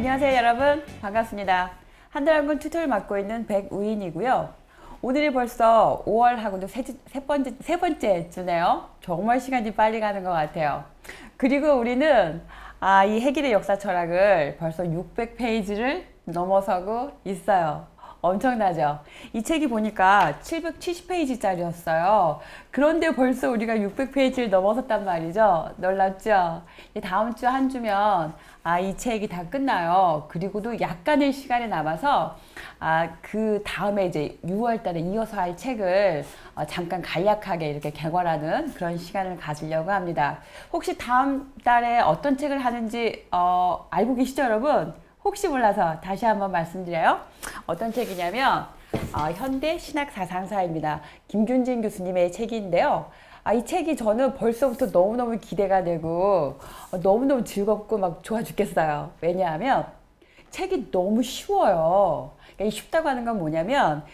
안녕하세요 여러분, 반갑습니다. 한달한군 튜토를 맡고 있는 백우인이고요. 오늘이 벌써 5월하고도 세 번째 주네요. 정말 시간이 빨리 가는 것 같아요. 그리고 우리는 이 해길의 역사 철학을 벌써 600페이지를 넘어서고 있어요. 엄청나죠? 이 책이 보니까 770페이지짜리였어요. 그런데 벌써 우리가 600페이지를 넘어섰단 말이죠. 놀랍죠? 다음 주 한 주면 이 책이 다 끝나요. 그리고도 약간의 시간이 남아서 그 다음에 이제 6월 달에 이어서 할 책을 잠깐 간략하게 이렇게 개괄하는 그런 시간을 가지려고 합니다. 혹시 다음 달에 어떤 책을 하는지 알고 계시죠, 여러분? 혹시 몰라서 다시 한번 말씀드려요. 어떤 책이냐면 현대 신학 사상사입니다. 김균진 교수님의 책인데요. 이 책이 저는 벌써부터 너무너무 기대가 되고 너무너무 즐겁고 막 좋아 죽겠어요. 왜냐하면 책이 너무 쉬워요. 그러니까 쉽다고 하는 건 뭐냐면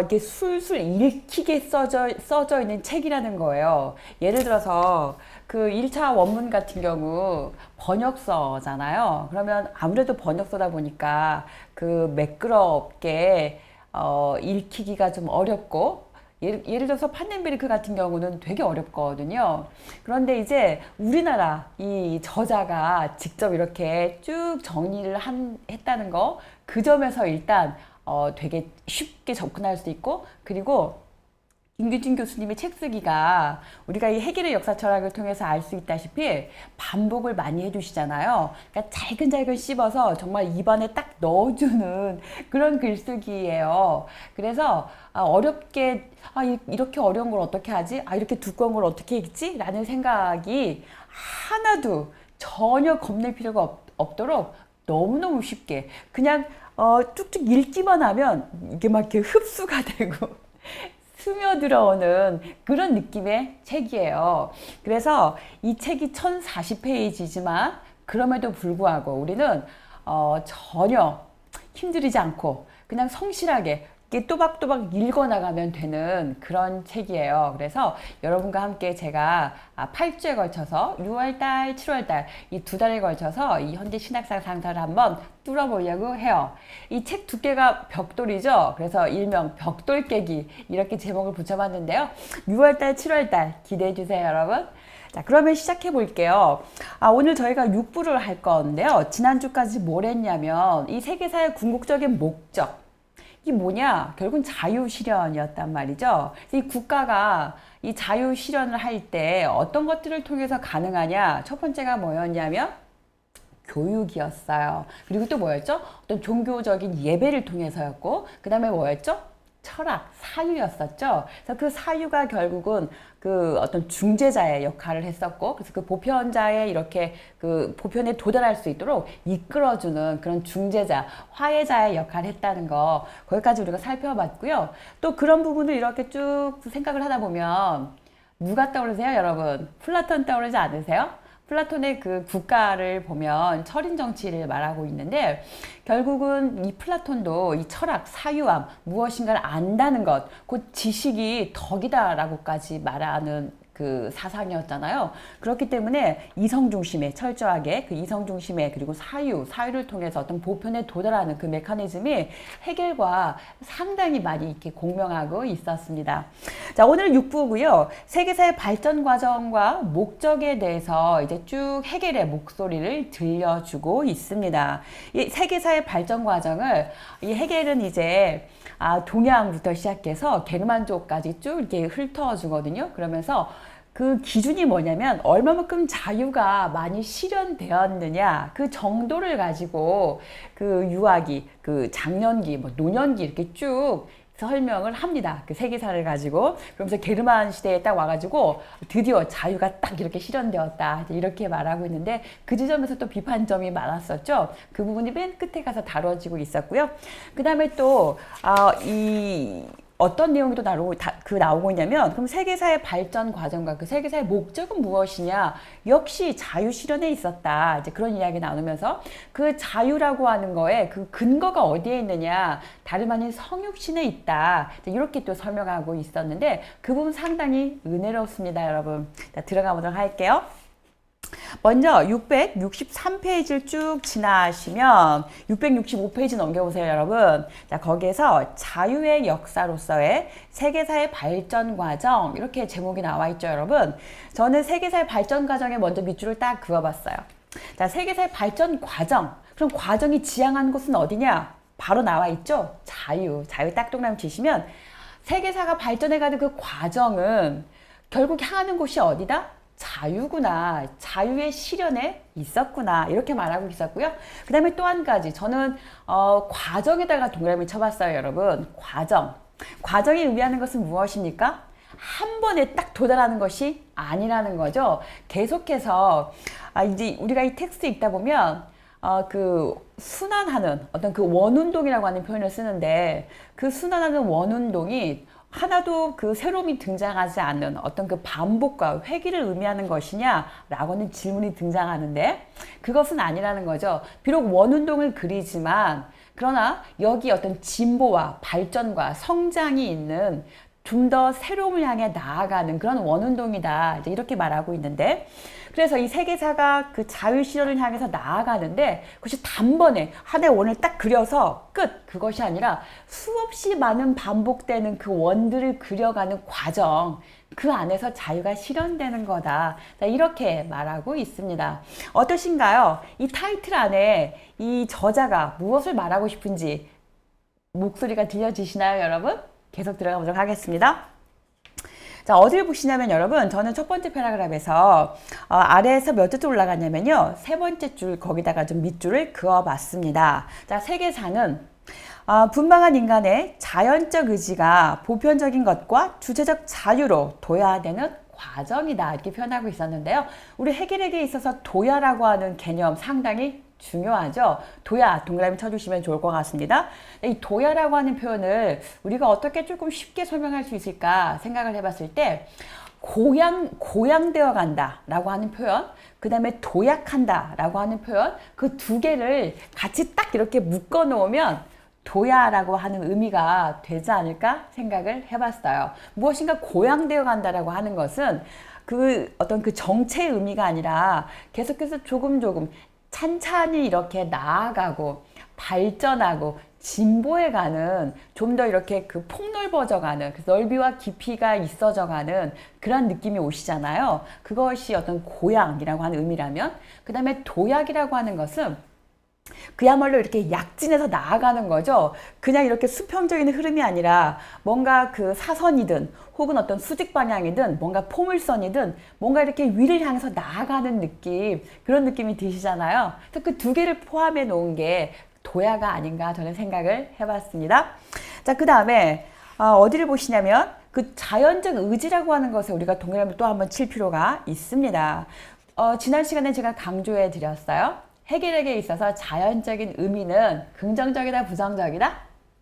이게 술술 읽히게 써져 있는 책이라는 거예요. 예를 들어서 그 1차 원문 같은 경우 번역서잖아요. 그러면 아무래도 번역서다 보니까 그 매끄럽게 읽히기가 좀 어렵고 예를 들어서 판넨베르크 같은 경우는 되게 어렵거든요. 그런데 이제 우리나라 이 저자가 직접 이렇게 쭉 정리를 했다는 거, 그 점에서 일단 되게 쉽게 접근할 수 있고, 그리고 김규진 교수님의 책 쓰기가 우리가 이 해결의 역사 철학을 통해서 알 수 있다시피 반복을 많이 해주시잖아요. 그러니까 잘근잘근 씹어서 정말 입안에 딱 넣어주는 그런 글쓰기예요. 그래서 어렵게 이렇게 어려운 걸 어떻게 하지? 이렇게 두꺼운 걸 어떻게 읽지? 라는 생각이 하나도 전혀 겁낼 필요가 없도록 너무너무 쉽게 그냥 쭉쭉 읽기만 하면 이게 막 이렇게 흡수가 되고 스며들어오는 그런 느낌의 책이에요. 그래서 이 책이 1040페이지지만 그럼에도 불구하고 우리는 전혀 힘들이지 않고 그냥 성실하게 이렇게 또박또박 읽어나가면 되는 그런 책이에요. 그래서 여러분과 함께 제가 8주에 걸쳐서 6월달, 7월달 이 2달에 걸쳐서 이 현대 신학사 상사를 한번 뚫어보려고 해요. 이 책 두께가 벽돌이죠. 그래서 일명 벽돌 깨기 이렇게 제목을 붙여봤는데요. 6월달, 7월달 기대해주세요, 여러분. 자, 그러면 시작해 볼게요. 오늘 저희가 6부를 할 건데요. 지난주까지 뭘 했냐면 이 세계사의 궁극적인 목적, 이게 뭐냐? 결국은 자유실현이었단 말이죠. 이 국가가 이 자유실현을 할 때 어떤 것들을 통해서 가능하냐? 첫 번째가 뭐였냐면 교육이었어요. 그리고 또 뭐였죠? 어떤 종교적인 예배를 통해서였고, 그 다음에 뭐였죠? 철학, 사유였었죠. 그래서 그 사유가 결국은 그 어떤 중재자의 역할을 했었고, 그래서 그 보편자의 이렇게 그 보편에 도달할 수 있도록 이끌어주는 그런 중재자, 화해자의 역할을 했다는 거, 거기까지 우리가 살펴봤고요. 또 그런 부분을 이렇게 쭉 생각을 하다 보면 누가 떠오르세요, 여러분? 플라톤 떠오르지 않으세요? 플라톤의 그 국가를 보면 철인 정치를 말하고 있는데 결국은 이 플라톤도 이 철학, 사유함, 무엇인가를 안다는 것, 곧 지식이 덕이다라고까지 말하는 그 사상이었잖아요. 그렇기 때문에 이성 중심의 철저하게 그 이성 중심의 그리고 사유를 통해서 어떤 보편에 도달하는 그 메커니즘이 해겔과 상당히 많이 이렇게 공명하고 있었습니다. 자, 오늘 6부고요. 세계사의 발전 과정과 목적에 대해서 이제 쭉 해겔의 목소리를 들려주고 있습니다. 이 세계사의 발전 과정을 이 해겔은 이제 동양부터 시작해서 게르만족까지 쭉 이렇게 훑어주거든요. 그러면서 그 기준이 뭐냐면 얼마만큼 자유가 많이 실현되었느냐 그 정도를 가지고 그 유아기, 그 장년기, 뭐 노년기 이렇게 쭉 설명을 합니다. 그 세계사를 가지고. 그러면서 게르만 시대에 딱 와가지고 드디어 자유가 딱 이렇게 실현되었다. 이렇게 말하고 있는데 그 지점에서 또 비판점이 많았었죠. 그 부분이 맨 끝에 가서 다뤄지고 있었고요. 그 다음에 또, 어떤 내용이 또 나오고 있냐면 그럼 세계사의 발전 과정과 그 세계사의 목적은 무엇이냐 역시 자유 실현에 있었다 이제 그런 이야기 나누면서 그 자유라고 하는 거에 그 근거가 어디에 있느냐 다름 아닌 성육신에 있다 이렇게 또 설명하고 있었는데 그 부분 상당히 은혜롭습니다 여러분. 자, 들어가 보도록 할게요. 먼저 663페이지를 쭉 지나시면 665페이지 넘겨보세요, 여러분. 자, 거기에서 자유의 역사로서의 세계사의 발전 과정 이렇게 제목이 나와 있죠, 여러분. 저는 세계사의 발전 과정에 먼저 밑줄을 딱 그어봤어요. 자, 세계사의 발전 과정. 그럼 과정이 지향하는 곳은 어디냐? 바로 나와 있죠. 자유. 자유 딱 동그라미 치시면 세계사가 발전해가는 그 과정은 결국 향하는 곳이 어디다? 자유구나. 자유의 실현에 있었구나. 이렇게 말하고 있었고요. 그 다음에 또 한 가지. 저는 과정에다가 동그라미 쳐봤어요, 여러분. 과정. 과정이 의미하는 것은 무엇입니까? 한 번에 딱 도달하는 것이 아니라는 거죠. 계속해서 이제 우리가 이 텍스트 읽다 보면 그 순환하는 어떤 그 원운동이라고 하는 표현을 쓰는데 그 순환하는 원운동이 하나도 그 새로움이 등장하지 않는 어떤 그 반복과 회귀를 의미하는 것이냐라고는 질문이 등장하는데 그것은 아니라는 거죠. 비록 원운동을 그리지만 그러나 여기 어떤 진보와 발전과 성장이 있는 좀 더 새로움을 향해 나아가는 그런 원운동이다. 이제 이렇게 말하고 있는데 그래서 이 세계사가 그 자유 실현을 향해서 나아가는데 그것이 단번에 하나의 원을 딱 그려서 끝! 그것이 아니라 수없이 많은 반복되는 그 원들을 그려가는 과정 그 안에서 자유가 실현되는 거다. 이렇게 말하고 있습니다. 어떠신가요? 이 타이틀 안에 이 저자가 무엇을 말하고 싶은지 목소리가 들려지시나요, 여러분? 계속 들어가 보도록 하겠습니다. 자, 어디를 보시냐면 여러분, 저는 첫 번째 패러그래프에서 아래에서 몇 줄 올라가냐면요. 세 번째 줄 거기다가 좀 밑줄을 그어봤습니다. 자, 세계사는 분방한 인간의 자연적 의지가 보편적인 것과 주체적 자유로 도야되는 과정이다. 이렇게 표현하고 있었는데요. 우리 해겔에게 있어서 도야라고 하는 개념 상당히 중요하죠. 도야 동그라미 쳐주시면 좋을 것 같습니다. 이 도야라고 하는 표현을 우리가 어떻게 조금 쉽게 설명할 수 있을까 생각을 해봤을 때 고양되어 간다 라고 하는 표현, 그 다음에 도약한다 라고 하는 표현, 그 두 개를 같이 딱 이렇게 묶어 놓으면 도야라고 하는 의미가 되지 않을까 생각을 해봤어요. 무엇인가 고양되어 간다라고 하는 것은 그 어떤 그 정체의 의미가 아니라 계속해서 조금 찬찬히 이렇게 나아가고 발전하고 진보해가는 좀 더 이렇게 그 폭넓어져가는 넓이와 깊이가 있어져가는 그런 느낌이 오시잖아요. 그것이 어떤 고양이라고 하는 의미라면 그 다음에 도약이라고 하는 것은 그야말로 이렇게 약진해서 나아가는 거죠. 그냥 이렇게 수평적인 흐름이 아니라 뭔가 그 사선이든 혹은 어떤 수직 방향이든 뭔가 포물선이든 뭔가 이렇게 위를 향해서 나아가는 느낌, 그런 느낌이 드시잖아요. 그래서 그 두 개를 포함해 놓은 게 도야가 아닌가 저는 생각을 해봤습니다. 자, 그 다음에 어디를 보시냐면 그 자연적 의지라고 하는 것에 우리가 동그라미 또 한번 칠 필요가 있습니다. 지난 시간에 제가 강조해 드렸어요. 해겔에게 있어서 자연적인 의미는 긍정적이다, 부정적이다?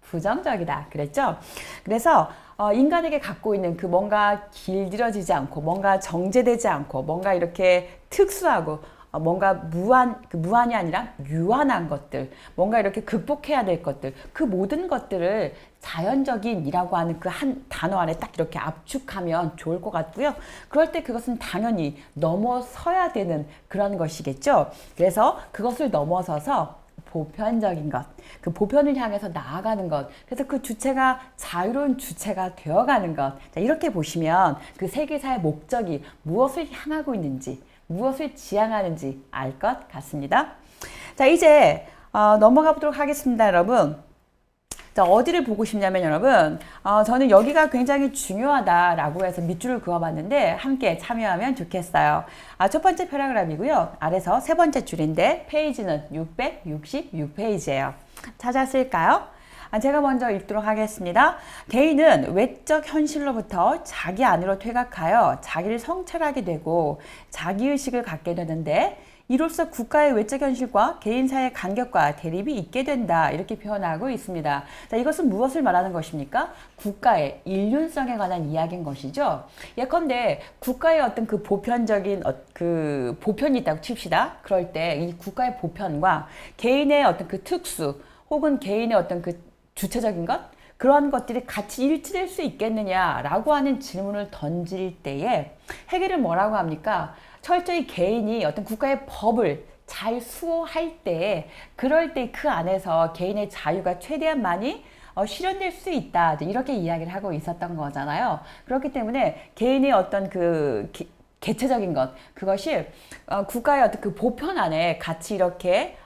부정적이다. 그랬죠? 그래서 인간에게 갖고 있는 그 뭔가 길들여지지 않고 뭔가 정제되지 않고 뭔가 이렇게 특수하고 뭔가 무한이 아니라 유한한 것들, 뭔가 이렇게 극복해야 될 것들, 그 모든 것들을 자연적인이라고 하는 그 한 단어 안에 딱 이렇게 압축하면 좋을 것 같고요. 그럴 때 그것은 당연히 넘어서야 되는 그런 것이겠죠. 그래서 그것을 넘어서서 보편적인 것, 그 보편을 향해서 나아가는 것, 그래서 그 주체가 자유로운 주체가 되어가는 것. 자, 이렇게 보시면 그 세계사의 목적이 무엇을 향하고 있는지, 무엇을 지향하는지 알 것 같습니다. 자, 이제 넘어가 보도록 하겠습니다, 여러분. 자, 어디를 보고 싶냐면 여러분, 저는 여기가 굉장히 중요하다라고 해서 밑줄을 그어봤는데 함께 참여하면 좋겠어요. 첫 번째 패러그래프이고요. 아래서 세 번째 줄인데 페이지는 666페이지예요. 찾았을까요? 제가 먼저 읽도록 하겠습니다. 개인은 외적 현실로부터 자기 안으로 퇴각하여 자기를 성찰하게 되고 자기의식을 갖게 되는데 이로써 국가의 외적 현실과 개인 사이의 간격과 대립이 있게 된다. 이렇게 표현하고 있습니다. 자, 이것은 무엇을 말하는 것입니까? 국가의 인륜성에 관한 이야기인 것이죠. 예컨대 국가의 어떤 그 보편적인 그 보편이 있다고 칩시다. 그럴 때 이 국가의 보편과 개인의 어떤 그 특수 혹은 개인의 어떤 그 주체적인 것? 그러한 것들이 같이 일치될 수 있겠느냐라고 하는 질문을 던질 때에 해겔은 뭐라고 합니까? 철저히 개인이 어떤 국가의 법을 잘 수호할 때, 그럴 때 그 안에서 개인의 자유가 최대한 많이 실현될 수 있다. 이렇게 이야기를 하고 있었던 거잖아요. 그렇기 때문에 개인의 어떤 그 개체적인 것, 그것이 국가의 어떤 그 보편 안에 같이 이렇게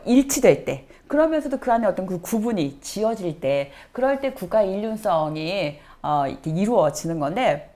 일치될 때, 그러면서도 그 안에 어떤 그 구분이 지어질 때, 그럴 때 국가의 일륜성이 이렇게 이루어지는 건데,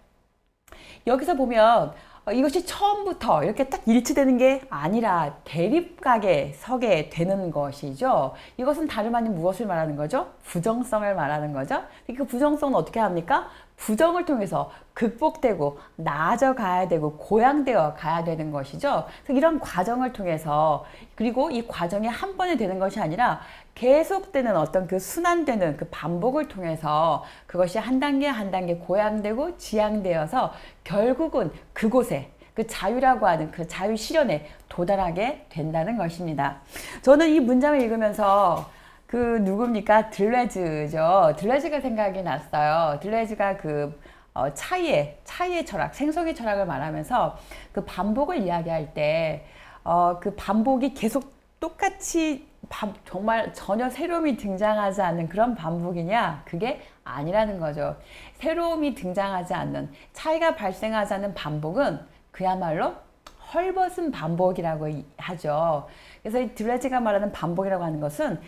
여기서 보면 이것이 처음부터 이렇게 딱 일치되는 게 아니라 대립각에 서게 되는 것이죠. 이것은 다름 아닌 무엇을 말하는 거죠? 부정성을 말하는 거죠. 그 부정성은 어떻게 합니까? 부정을 통해서 극복되고 나아져 가야 되고 고양되어 가야 되는 것이죠. 그래서 이런 과정을 통해서, 그리고 이 과정이 한 번에 되는 것이 아니라 계속되는 어떤 그 순환되는 그 반복을 통해서 그것이 한 단계 한 단계 고양되고 지양되어서 결국은 그곳에 그 자유라고 하는 그 자유 실현에 도달하게 된다는 것입니다. 저는 이 문장을 읽으면서 그 누굽니까? 들레즈죠. 들레즈가 생각이 났어요. 들레즈가 그 차이의 철학, 생성의 철학을 말하면서 그 반복을 이야기할 때 그 반복이 계속 똑같이 정말 전혀 새로움이 등장하지 않는 그런 반복이냐? 그게 아니라는 거죠. 새로움이 등장하지 않는, 차이가 발생하지 않는 반복은 그야말로 헐벗은 반복이라고 하죠. 그래서 이 들레즈가 말하는 반복이라고 하는 것은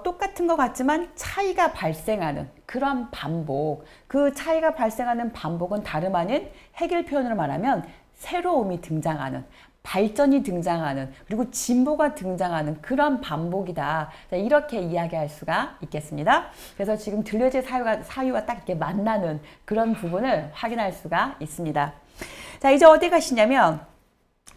똑같은 것 같지만 차이가 발생하는 그런 반복, 그 차이가 발생하는 반복은 다름 아닌 해겔 표현으로 말하면 새로움이 등장하는, 발전이 등장하는, 그리고 진보가 등장하는 그런 반복이다. 이렇게 이야기할 수가 있겠습니다. 그래서 지금 들레즈의 사유와 딱 이렇게 만나는 그런 부분을 확인할 수가 있습니다. 자, 이제 어디 가시냐면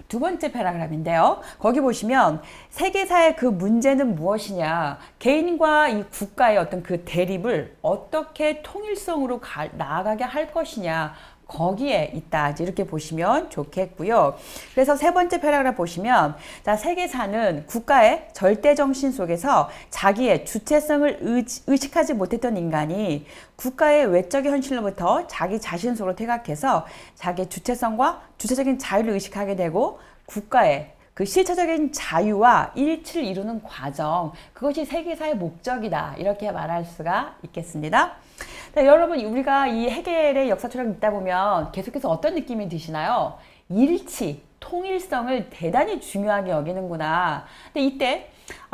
두 번째 패러그래프인데요. 거기 보시면 세계사의 그 문제는 무엇이냐, 개인과 이 국가의 어떤 그 대립을 어떻게 통일성으로 나아가게 할 것이냐, 거기에 있다. 이렇게 보시면 좋겠고요. 그래서 세 번째 패러그래프 보시면, 자, 세계사는 국가의 절대 정신 속에서 자기의 주체성을 의식하지 못했던 인간이 국가의 외적인 현실로부터 자기 자신 속으로 퇴각해서 자기의 주체성과 주체적인 자유를 의식하게 되고 국가의 그 실체적인 자유와 일치를 이루는 과정, 그것이 세계사의 목적이다. 이렇게 말할 수가 있겠습니다. 자, 여러분, 우리가 이 해겔의 역사 철학을 읽다 보면 계속해서 어떤 느낌이 드시나요? 일치, 통일성을 대단히 중요하게 여기는구나. 근데 이때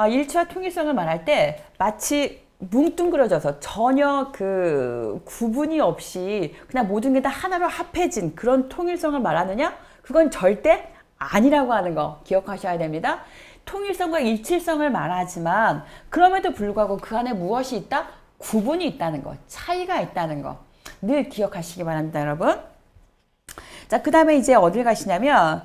일치와 통일성을 말할 때 마치 뭉뚱그려져서 전혀 그 구분이 없이 그냥 모든 게 다 하나로 합해진 그런 통일성을 말하느냐? 그건 절대 아니라고 하는 거 기억하셔야 됩니다. 통일성과 일치성을 말하지만 그럼에도 불구하고 그 안에 무엇이 있다? 구분이 있다는 것, 차이가 있다는 것 늘 기억하시기 바랍니다, 여러분. 자, 그 다음에 이제 어딜 가시냐면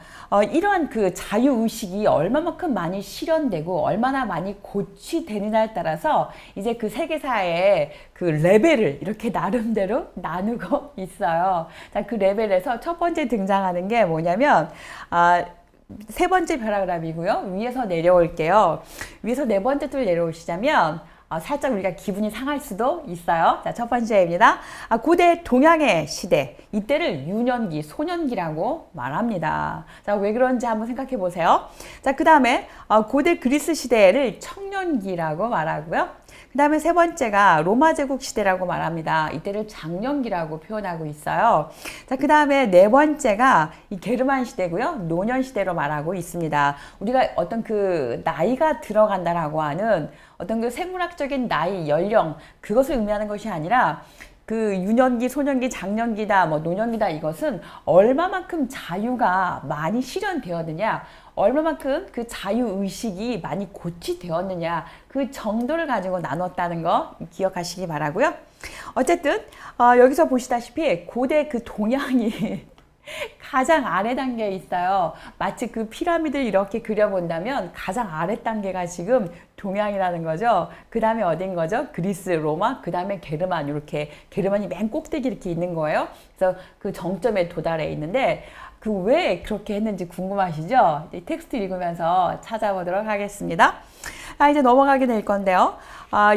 이러한 그 자유의식이 얼마만큼 많이 실현되고 얼마나 많이 고취되느냐에 따라서 이제 그 세계사의 그 레벨을 이렇게 나름대로 나누고 있어요. 자, 그 레벨에서 첫 번째 등장하는 게 뭐냐면 세 번째 패러그래프이고요. 위에서 내려올게요. 위에서 네 번째 줄 내려오시자면 살짝 우리가 기분이 상할 수도 있어요. 자, 첫 번째입니다. 고대 동양의 시대, 이때를 유년기, 소년기라고 말합니다. 자, 왜 그런지 한번 생각해 보세요. 자, 그 다음에 고대 그리스 시대를 청년기라고 말하고요. 그 다음에 세 번째가 로마 제국 시대라고 말합니다. 이때를 장년기라고 표현하고 있어요. 자, 그 다음에 네 번째가 이 게르만 시대고요. 노년 시대로 말하고 있습니다. 우리가 어떤 그 나이가 들어간다라고 하는 어떤 그 생물학적인 나이, 연령, 그것을 의미하는 것이 아니라 그 유년기, 소년기, 장년기다, 뭐 노년기다, 이것은 얼마만큼 자유가 많이 실현되었느냐, 얼마만큼 그 자유의식이 많이 고취되었느냐, 그 정도를 가지고 나눴다는 거 기억하시기 바라고요. 어쨌든 여기서 보시다시피 고대 그 동양이 가장 아래 단계에 있어요. 마치 그 피라미드를 이렇게 그려본다면 가장 아래 단계가 지금 동양이라는 거죠. 그 다음에 어딘 거죠? 그리스, 로마, 그 다음에 게르만, 이렇게 게르만이 맨 꼭대기 이렇게 있는 거예요. 그래서 그 정점에 도달해 있는데 그 왜 그렇게 했는지 궁금하시죠? 텍스트 읽으면서 찾아보도록 하겠습니다. 이제 넘어가게 될 건데요.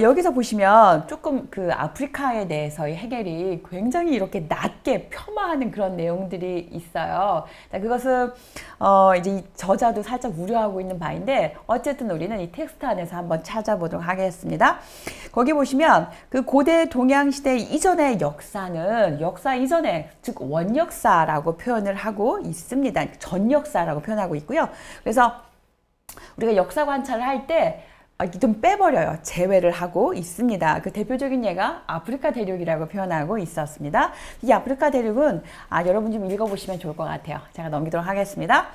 여기서 보시면 조금 그 아프리카에 대해서의 해결이 굉장히 이렇게 낮게 폄하하는 그런 내용들이 있어요. 자, 그것은 이제 이 저자도 살짝 우려하고 있는 바인데 어쨌든 우리는 이 텍스트 안에서 한번 찾아보도록 하겠습니다. 거기 보시면 그 고대 동양 시대 이전의 역사는 역사 이전에 즉 원역사라고 표현을 하고 있습니다. 전역사라고 표현하고 있고요. 그래서 우리가 역사 관찰을 할 때 좀 빼버려요. 제외를 하고 있습니다. 그 대표적인 예가 아프리카 대륙이라고 표현하고 있었습니다. 이 아프리카 대륙은 여러분 좀 읽어보시면 좋을 것 같아요. 제가 넘기도록 하겠습니다.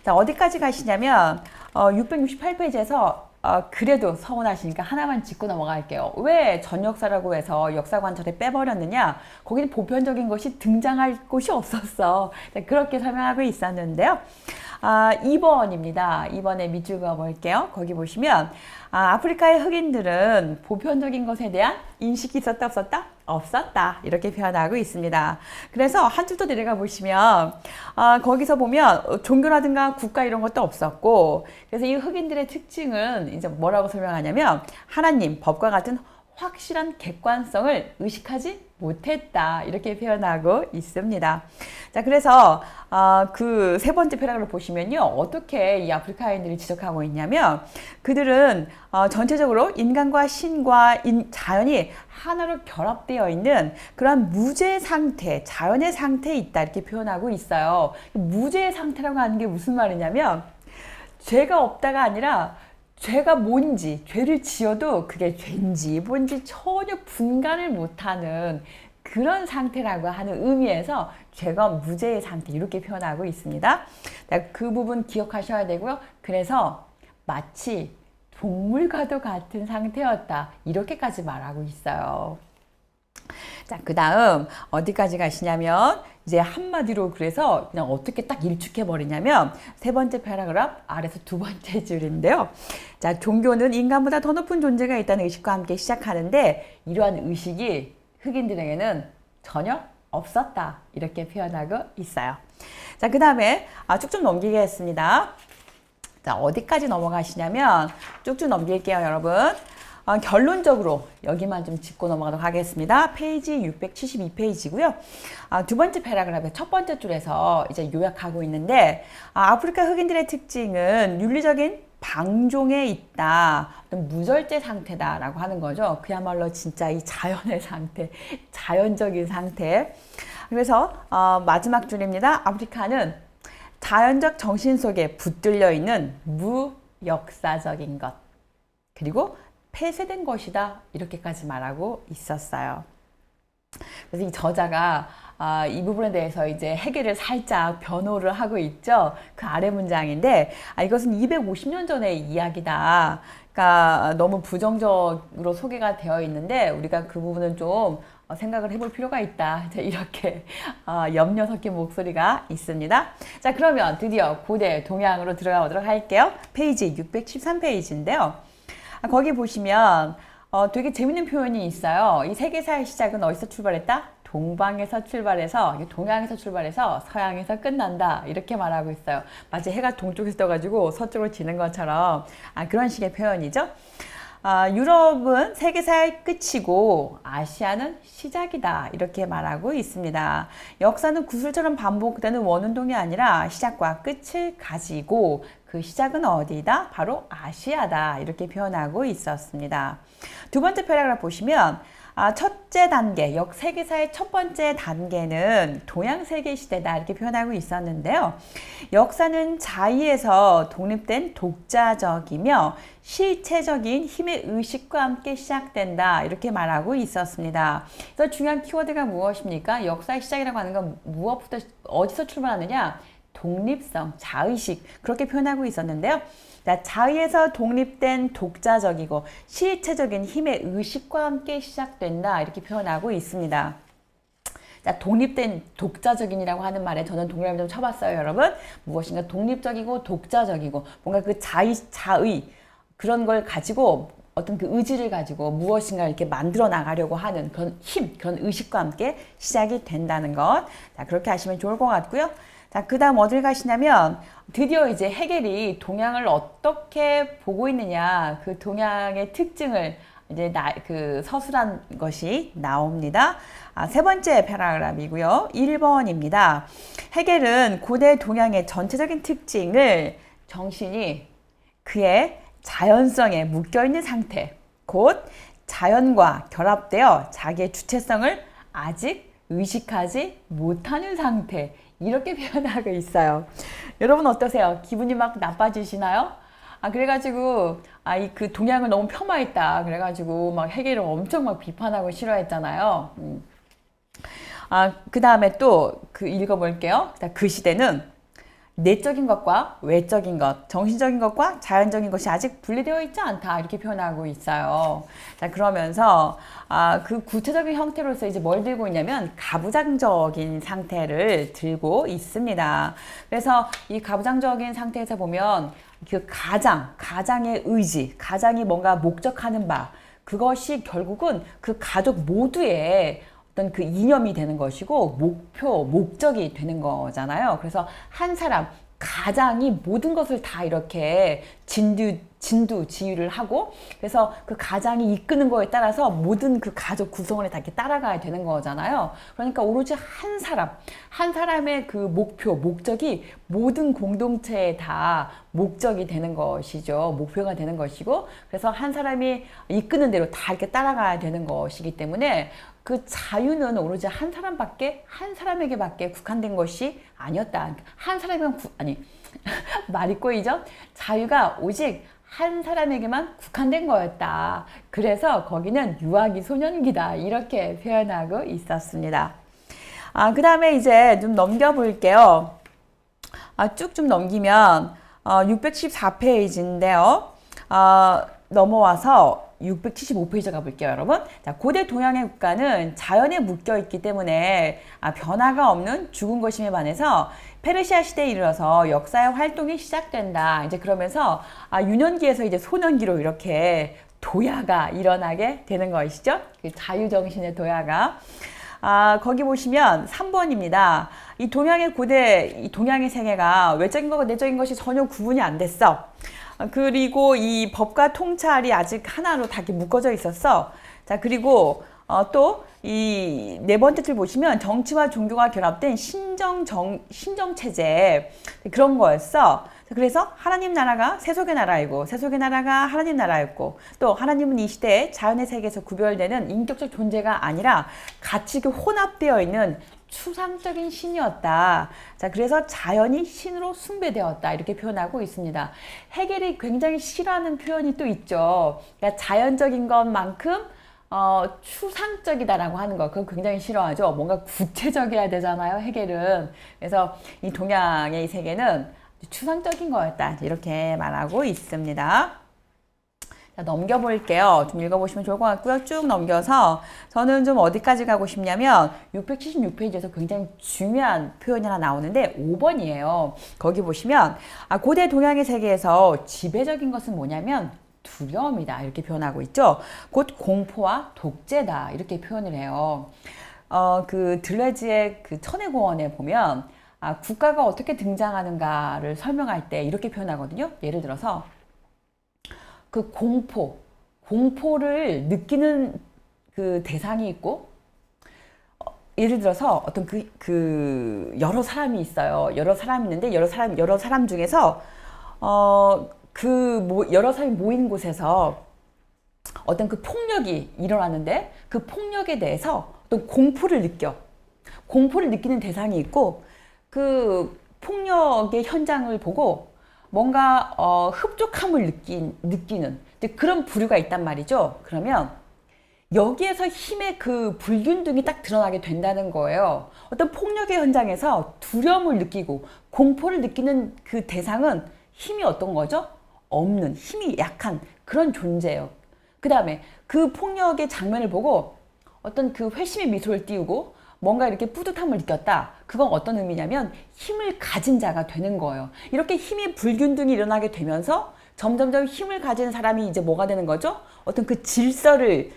자, 어디까지 가시냐면 668페이지에서 그래도 서운하시니까 하나만 짚고 넘어갈게요. 왜 전역사라고 해서 역사 관찰에 빼버렸느냐? 거기는 보편적인 것이 등장할 곳이 없었어. 그렇게 설명하고 있었는데요. 2번입니다. 2번에 밑줄 그어 볼게요. 거기 보시면 아프리카의 흑인들은 보편적인 것에 대한 인식이 있었다 없었다? 없었다. 이렇게 표현하고 있습니다. 그래서 한 줄 더 내려가 보시면 거기서 보면 종교라든가 국가 이런 것도 없었고 그래서 이 흑인들의 특징은 이제 뭐라고 설명하냐면 하나님, 법과 같은 확실한 객관성을 의식하지 못했다. 이렇게 표현하고 있습니다. 자, 그래서 그 세 번째 패러그래프 보시면요. 어떻게 이 아프리카인들이 지적하고 있냐면 그들은 전체적으로 인간과 신과 자연이 하나로 결합되어 있는 그런 무죄 상태, 자연의 상태에 있다. 이렇게 표현하고 있어요. 무죄 상태라고 하는 게 무슨 말이냐면 죄가 없다가 아니라 죄가 뭔지, 죄를 지어도 그게 죄인지 뭔지 전혀 분간을 못하는 그런 상태라고 하는 의미에서 죄가 무죄의 상태 이렇게 표현하고 있습니다. 그 부분 기억하셔야 되고요. 그래서 마치 동물과도 같은 상태였다. 이렇게까지 말하고 있어요. 자, 그 다음 어디까지 가시냐면 이제 한마디로 그래서 그냥 어떻게 딱 일축해 버리냐면 세 번째 패러그래프 아래서 두 번째 줄인데요. 자, 종교는 인간보다 더 높은 존재가 있다는 의식과 함께 시작하는데 이러한 의식이 흑인들에게는 전혀 없었다. 이렇게 표현하고 있어요. 자, 그 다음에 쭉 좀 넘기겠습니다. 자, 어디까지 넘어가시냐면 쭉쭉 넘길게요, 여러분. 결론적으로 여기만 좀 짚고 넘어가도록 하겠습니다. 페이지 672페이지고요. 두 번째 패러그래프의 첫 번째 줄에서 이제 요약하고 있는데 아프리카 흑인들의 특징은 윤리적인 방종에 있다. 무절제 상태다라고 하는 거죠. 그야말로 진짜 이 자연의 상태, 자연적인 상태. 그래서 마지막 줄입니다. 아프리카는 자연적 정신 속에 붙들려 있는 무역사적인 것. 그리고 폐쇄된 것이다. 이렇게까지 말하고 있었어요. 그래서 이 저자가 이 부분에 대해서 이제 해결을 살짝 변호를 하고 있죠. 그 아래 문장인데 이것은 250년 전의 이야기다. 그러니까 너무 부정적으로 소개가 되어 있는데 우리가 그 부분은 좀 생각을 해볼 필요가 있다. 이렇게 염려 섞인 목소리가 있습니다. 자, 그러면 드디어 고대 동양으로 들어가 보도록 할게요. 페이지 613페이지인데요. 거기 보시면 되게 재밌는 표현이 있어요. 이 세계사의 시작은 어디서 출발했다? 동방에서 출발해서 동양에서 출발해서 서양에서 끝난다. 이렇게 말하고 있어요. 마치 해가 동쪽에서 떠가지고 서쪽으로 지는 것처럼 그런 식의 표현이죠. 유럽은 세계사의 끝이고 아시아는 시작이다. 이렇게 말하고 있습니다. 역사는 구슬처럼 반복되는 원운동이 아니라 시작과 끝을 가지고 그 시작은 어디다? 바로 아시아다. 이렇게 표현하고 있었습니다. 두 번째 패러그래프 보시면 첫째 단계, 세계사의 첫 번째 단계는 동양세계 시대다 이렇게 표현하고 있었는데요. 역사는 자의에서 독립된 독자적이며 실체적인 힘의 의식과 함께 시작된다 이렇게 말하고 있었습니다. 그래서 중요한 키워드가 무엇입니까? 역사의 시작이라고 하는 건 무엇부터 어디서 출발하느냐? 독립성, 자의식 그렇게 표현하고 있었는데요. 자, 자의에서 독립된 독자적이고 실체적인 힘의 의식과 함께 시작된다 이렇게 표현하의 있습니다. 자, 독립된 독자적인이라고 하는 말에 저는 동그라미 좀 쳐봤어요, 여러분. 무엇인가 독립적이고 독자적이고 뭔가 그 자의 그런 걸 가지고 어떤 그 의지를 가지고 무엇인가 이렇게 만들어 나가려고 하는 그런 힘, 그런 의식과 함께 시작이 된다는 것. 자, 그렇게 하시면 좋을 것 같고요. 자, 그 다음 어딜 가시냐면 드디어 이제 해겔이 동양을 어떻게 보고 있느냐, 그 동양의 특징을 이제 그 서술한 것이 나옵니다. 세 번째 패러그래프이고요. 1번입니다. 해겔은 고대 동양의 전체적인 특징을 정신이 그의 자연성에 묶여있는 상태, 곧 자연과 결합되어 자기의 주체성을 아직 의식하지 못하는 상태, 이렇게 표현하고 있어요. 여러분 어떠세요? 기분이 막 나빠지시나요? 그래가지고 그 동양을 너무 폄하했다 그래가지고 막 해겔을 엄청 막 비판하고 싫어했잖아요. 그 다음에 또 그 읽어볼게요. 그 시대는 내적인 것과 외적인 것, 정신적인 것과 자연적인 것이 아직 분리되어 있지 않다, 이렇게 표현하고 있어요. 자, 그러면서 그 구체적인 형태로서 이제 뭘 들고 있냐면 가부장적인 상태를 들고 있습니다. 그래서 이 가부장적인 상태에서 보면 그 가장의 의지, 가장이 뭔가 목적하는 바, 그것이 결국은 그 가족 모두의 어떤 그 이념이 되는 것이고 목표, 목적이 되는 거잖아요. 그래서 한 사람, 가장이 모든 것을 다 이렇게 진두지휘를 하고, 그래서 그 가장이 이끄는 거에 따라서 모든 그 가족 구성원이 다 이렇게 따라가야 되는 거잖아요. 그러니까 오로지 한 사람의 그 목표, 목적이 모든 공동체에 다 목적이 되는 것이죠. 목표가 되는 것이고, 그래서 한 사람이 이끄는 대로 다 이렇게 따라가야 되는 것이기 때문에 그 자유는 오로지 한 사람에게밖에 국한된 것이 아니었다. 한 사람에게만 말이 꼬이죠? 자유가 오직 한 사람에게만 국한된 거였다. 그래서 거기는 유아기 소년기다, 이렇게 표현하고 있었습니다. 그 다음에 이제 좀 넘겨볼게요. 쭉 좀 넘기면 614페이지인데요. 넘어와서 675페이지 가볼게요, 여러분. 자, 고대 동양의 국가는 자연에 묶여 있기 때문에 변화가 없는 죽은 것임에 반해서 페르시아 시대에 이르러서 역사의 활동이 시작된다. 이제 그러면서 유년기에서 이제 소년기로 이렇게 도야가 일어나게 되는 것이죠. 그 자유정신의 도야가. 거기 보시면 3번입니다. 이 동양의 세계가 외적인 것과 내적인 것이 전혀 구분이 안 됐어. 그리고 이 법과 통찰이 아직 하나로 다 묶어져 있었어. 자, 그리고 또 이 네 번째 줄 보시면 정치와 종교가 결합된 신정체제, 그런 거였어. 그래서 하나님 나라가 세속의 나라이고 세속의 나라가 하나님 나라였고, 또 하나님은 이 시대에 자연의 세계에서 구별되는 인격적 존재가 아니라 같이 혼합되어 있는 추상적인 신이었다. 자, 그래서 자연이 신으로 숭배되었다, 이렇게 표현하고 있습니다. 해겔이 굉장히 싫어하는 표현이 또 있죠. 그러니까 자연적인 것만큼 추상적이다라고 하는 거, 그거 굉장히 싫어하죠. 뭔가 구체적이어야 되잖아요, 해겔은. 그래서 이 동양의 이 세계는 추상적인 거였다, 이렇게 말하고 있습니다. 자, 넘겨볼게요. 좀 읽어보시면 좋을 것 같고요. 쭉 넘겨서 저는 좀 어디까지 가고 싶냐면 676페이지에서 굉장히 중요한 표현이 하나 나오는데 5번이에요. 거기 보시면 고대 동양의 세계에서 지배적인 것은 뭐냐면 두려움이다, 이렇게 표현하고 있죠. 곧 공포와 독재다, 이렇게 표현을 해요. 그 들레즈의 그 천혜공원에 보면 국가가 어떻게 등장하는가를 설명할 때 이렇게 표현하거든요. 예를 들어서 그 공포를 느끼는 그 대상이 있고, 예를 들어서 어떤 여러 사람이 있어요. 여러 사람이 있는데 여러 사람 중에서 여러 사람이 모인 곳에서 어떤 그 폭력이 일어나는데 그 폭력에 대해서 어떤 공포를 느끼는 대상이 있고, 그 폭력의 현장을 보고 뭔가 흡족함을 느끼는 그런 부류가 있단 말이죠. 그러면 여기에서 힘의 그 불균등이 딱 드러나게 된다는 거예요. 어떤 폭력의 현장에서 두려움을 느끼고 공포를 느끼는 그 대상은 힘이 어떤 거죠? 없는, 힘이 약한 그런 존재예요. 그 다음에 그 폭력의 장면을 보고 어떤 그 회심의 미소를 띄우고 뭔가 이렇게 뿌듯함을 느꼈다. 그건 어떤 의미냐면 힘을 가진 자가 되는 거예요. 이렇게 힘의 불균등이 일어나게 되면서 점점점 힘을 가진 사람이 이제 뭐가 되는 거죠? 어떤 그 질서를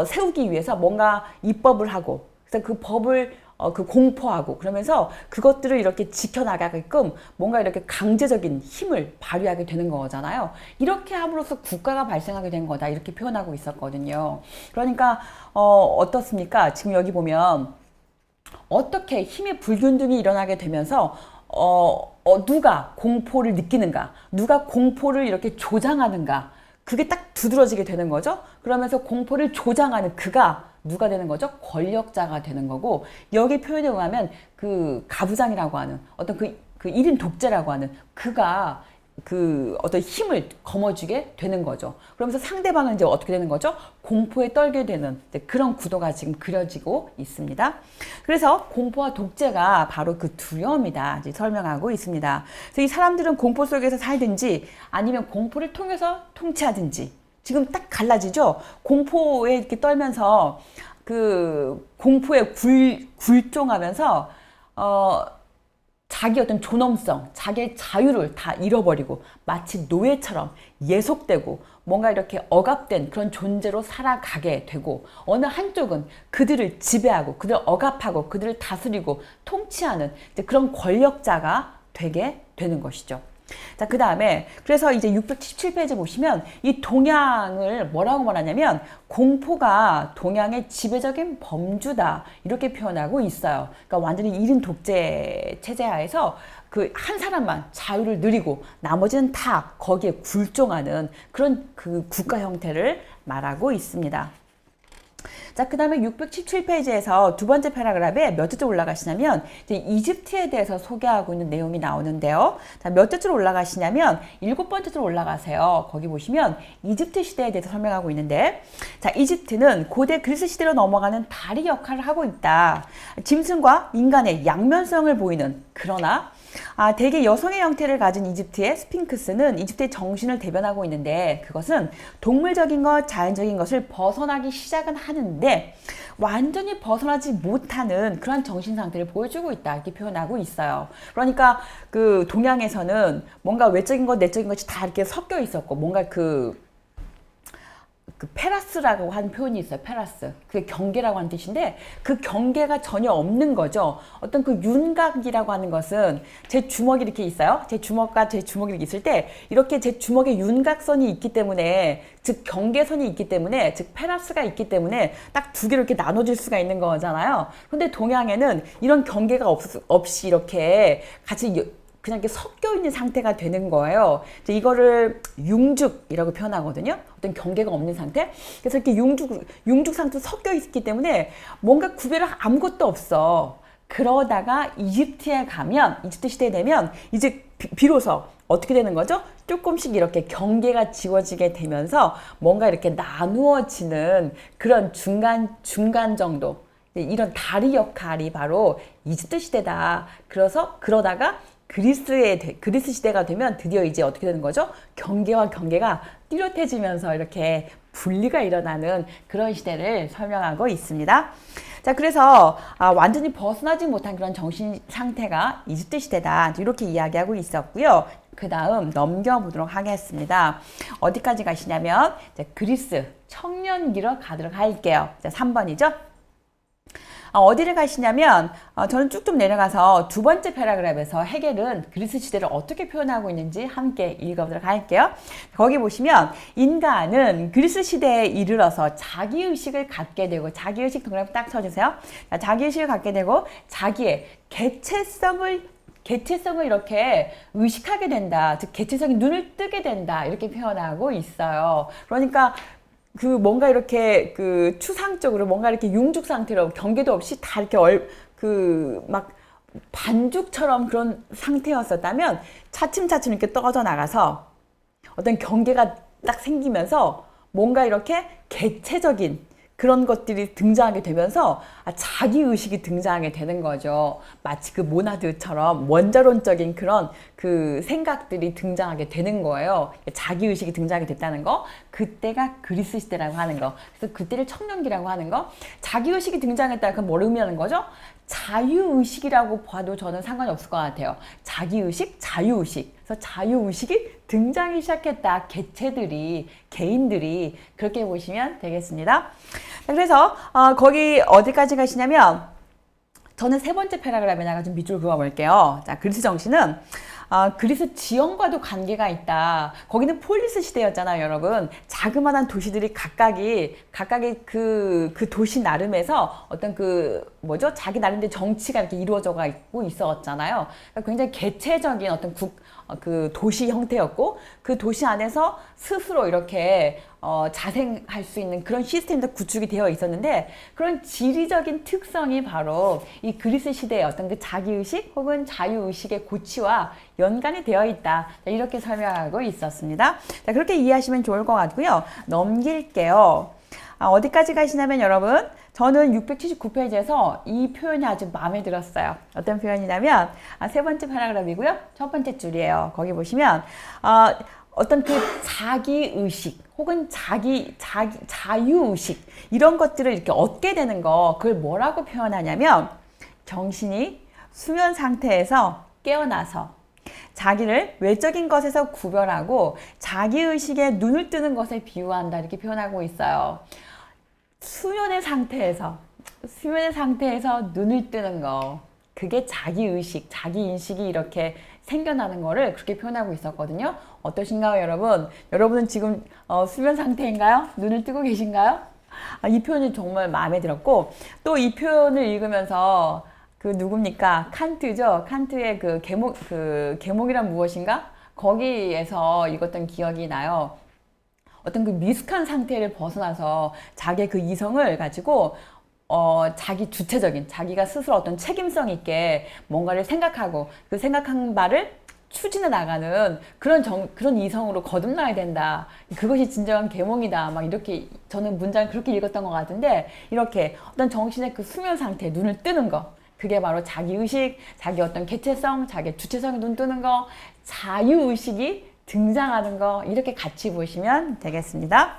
세우기 위해서 뭔가 입법을 하고, 그래서 그 법을 그 공포하고, 그러면서 그것들을 이렇게 지켜나가게끔 뭔가 이렇게 강제적인 힘을 발휘하게 되는 거잖아요. 이렇게 함으로써 국가가 발생하게 된 거다, 이렇게 표현하고 있었거든요. 그러니까 어떻습니까? 지금 여기 보면 어떻게 힘의 불균등이 일어나게 되면서 누가 공포를 느끼는가, 누가 공포를 이렇게 조장하는가, 그게 딱 두드러지게 되는 거죠. 그러면서 공포를 조장하는 그가 누가 되는 거죠? 권력자가 되는 거고, 여기 표현에 의하면 그 가부장이라고 하는 어떤 그 1인 독재라고 하는 그가 그 어떤 힘을 거머쥐게 되는 거죠. 그러면서 상대방은 이제 어떻게 되는 거죠? 공포에 떨게 되는 그런 구도가 지금 그려지고 있습니다. 그래서 공포와 독재가 바로 그 두려움이다, 이제 설명하고 있습니다. 그래서 이 사람들은 공포 속에서 살든지 아니면 공포를 통해서 통치하든지, 지금 딱 갈라지죠. 공포에 이렇게 떨면서 그 공포에 굴종하면서 자기 어떤 존엄성, 자기의 자유를 다 잃어버리고 마치 노예처럼 예속되고 뭔가 이렇게 억압된 그런 존재로 살아가게 되고, 어느 한쪽은 그들을 지배하고 그들을 억압하고 그들을 다스리고 통치하는 이제 그런 권력자가 되게 되는 것이죠. 자, 그 다음에 그래서 이제 617페이지 보시면 이 동양을 뭐라고 말하냐면 공포가 동양의 지배적인 범주다, 이렇게 표현하고 있어요. 그러니까 완전히 1인 독재 체제 하에서 그 한 사람만 자유를 누리고 나머지는 다 거기에 굴종하는 그런 그 국가 형태를 말하고 있습니다. 자, 그 다음에 617페이지에서 두 번째 패러그래프에 몇 줄로 올라가시냐면 이제 이집트에 대해서 소개하고 있는 내용이 나오는데요. 자, 몇 줄로 올라가시냐면 7번째 로 올라가세요. 거기 보시면 이집트 시대에 대해서 설명하고 있는데, 자, 이집트는 고대 그리스 시대로 넘어가는 다리 역할을 하고 있다. 짐승과 인간의 양면성을 보이는, 그러나 대개 여성의 형태를 가진 이집트의 스핑크스는 이집트의 정신을 대변하고 있는데, 그것은 동물적인 것, 자연적인 것을 벗어나기 시작은 하는데 완전히 벗어나지 못하는 그런 정신 상태를 보여주고 있다, 이렇게 표현하고 있어요. 그러니까 그 동양에서는 뭔가 외적인 것, 내적인 것이 다 이렇게 섞여 있었고, 뭔가 그 페라스라고 하는 표현이 있어요. 페라스. 그게 경계라고 하는 뜻인데 그 경계가 전혀 없는 거죠. 어떤 그 윤곽이라고 하는 것은 제 주먹이 이렇게 있어요. 제 주먹과 제 주먹이 이렇게 있을 때 이렇게 제 주먹에 윤곽선이 있기 때문에, 즉 경계선이 있기 때문에, 즉 페라스가 있기 때문에 딱 두 개로 이렇게 나눠질 수가 있는 거잖아요. 근데 동양에는 이런 경계가 없이 이렇게 같이 그냥 이렇게 섞여 있는 상태가 되는 거예요. 이거를 융죽이라고 표현하거든요. 어떤 경계가 없는 상태. 그래서 이렇게 융죽 상태로 섞여 있기 때문에 뭔가 구별을 아무것도 없어. 그러다가 이집트에 가면, 이집트 시대에 되면 이제 비로소 어떻게 되는 거죠? 조금씩 이렇게 경계가 지워지게 되면서 뭔가 이렇게 나누어지는 그런 중간 정도. 이런 다리 역할이 바로 이집트 시대다. 그러다가 그리스 시대가 되면 드디어 이제 어떻게 되는 거죠? 경계와 경계가 뚜렷해지면서 이렇게 분리가 일어나는 그런 시대를 설명하고 있습니다. 자, 그래서 완전히 벗어나지 못한 그런 정신 상태가 이집트 시대다, 이렇게 이야기하고 있었고요. 그 다음 넘겨보도록 하겠습니다. 어디까지 가시냐면 이제 그리스 청년기로 가도록 할게요. 자, 3번이죠. 어디를 가시냐면 저는 쭉 좀 내려가서 두 번째 패러그래프에서 해겔은 그리스 시대를 어떻게 표현하고 있는지 함께 읽어보도록 할게요. 거기 보시면 인간은 그리스 시대에 이르러서 자기의식을 갖게 되고, 자기의식 동그라미 딱 쳐주세요. 자기의식을 갖게 되고 자기의 개체성을 이렇게 의식하게 된다. 즉 개체적인 눈을 뜨게 된다, 이렇게 표현하고 있어요. 그러니까 그 뭔가 이렇게 그 추상적으로 뭔가 이렇게 융죽 상태로 경계도 없이 다 이렇게 막 반죽처럼 그런 상태였었다면 차츰차츰 이렇게 떨어져 나가서 어떤 경계가 딱 생기면서 뭔가 이렇게 개체적인 그런 것들이 등장하게 되면서 자기의식이 등장하게 되는 거죠. 마치 그 모나드처럼 원자론적인 그런 그 생각들이 등장하게 되는 거예요. 자기의식이 등장하게 됐다는 거, 그때가 그리스 시대라고 하는 거, 그래서 그때를 청년기라고 하는 거. 자기의식이 등장했다, 그럼 뭘 의미하는 거죠? 자유의식이라고 봐도 저는 상관이 없을 것 같아요. 자기의식, 자유의식. 그래서 자유의식이 등장하기 시작했다. 개체들이, 개인들이 그렇게 보시면 되겠습니다. 그래서 거기 어디까지 가시냐면 저는 세 번째 패러그래프에다가 좀 밑줄 그어볼게요. 자, 그리스 정신은 그리스 지형과도 관계가 있다. 거기는 폴리스 시대였잖아요, 여러분. 자그마한 도시들이 각각이 그 도시 나름에서 어떤 자기 나름대로 정치가 이렇게 이루어져 가고 있었잖아요. 그러니까 굉장히 개체적인 어떤 그 도시 형태였고, 그 도시 안에서 스스로 이렇게 자생할 수 있는 그런 시스템도 구축이 되어 있었는데, 그런 지리적인 특성이 바로 이 그리스 시대의 어떤 그 자기의식 혹은 자유의식의 고취와 연관이 되어 있다. 이렇게 설명하고 있었습니다. 자, 그렇게 이해하시면 좋을 것 같고요. 넘길게요. 어디까지 가시냐면 여러분, 저는 679페이지에서 이 표현이 아주 마음에 들었어요. 어떤 표현이냐면 세 번째 패러그래프이고요. 첫 번째 줄이에요. 거기 보시면 어떤 그 자기의식 혹은 자유의식 이런 것들을 이렇게 얻게 되는 거, 그걸 뭐라고 표현하냐면 정신이 수면 상태에서 깨어나서 자기를 외적인 것에서 구별하고 자기의식에 눈을 뜨는 것에 비유한다, 이렇게 표현하고 있어요. 수면의 상태에서 눈을 뜨는 거, 그게 자기의식, 자기인식이 이렇게 생겨나는 거를 그렇게 표현하고 있었거든요. 어떠신가요, 여러분? 여러분은 지금 수면 상태인가요? 눈을 뜨고 계신가요? 이 표현이 정말 마음에 들었고, 또 이 표현을 읽으면서 누굽니까? 칸트죠. 칸트의 계몽이란 무엇인가? 거기에서 읽었던 기억이 나요. 어떤 그 미숙한 상태를 벗어나서 자기의 그 이성을 가지고 자기 주체적인, 자기가 스스로 어떤 책임성 있게 뭔가를 생각하고 그 생각한 바를 추진해 나가는 그런 이성으로 거듭나야 된다. 그것이 진정한 계몽이다. 막 이렇게 저는 문장을 그렇게 읽었던 것 같은데, 이렇게 어떤 정신의 그 수면 상태, 눈을 뜨는 거, 그게 바로 자기의식, 자기 어떤 개체성, 자기 주체성에 눈 뜨는 거, 자유의식이 등장하는 거, 이렇게 같이 보시면 되겠습니다.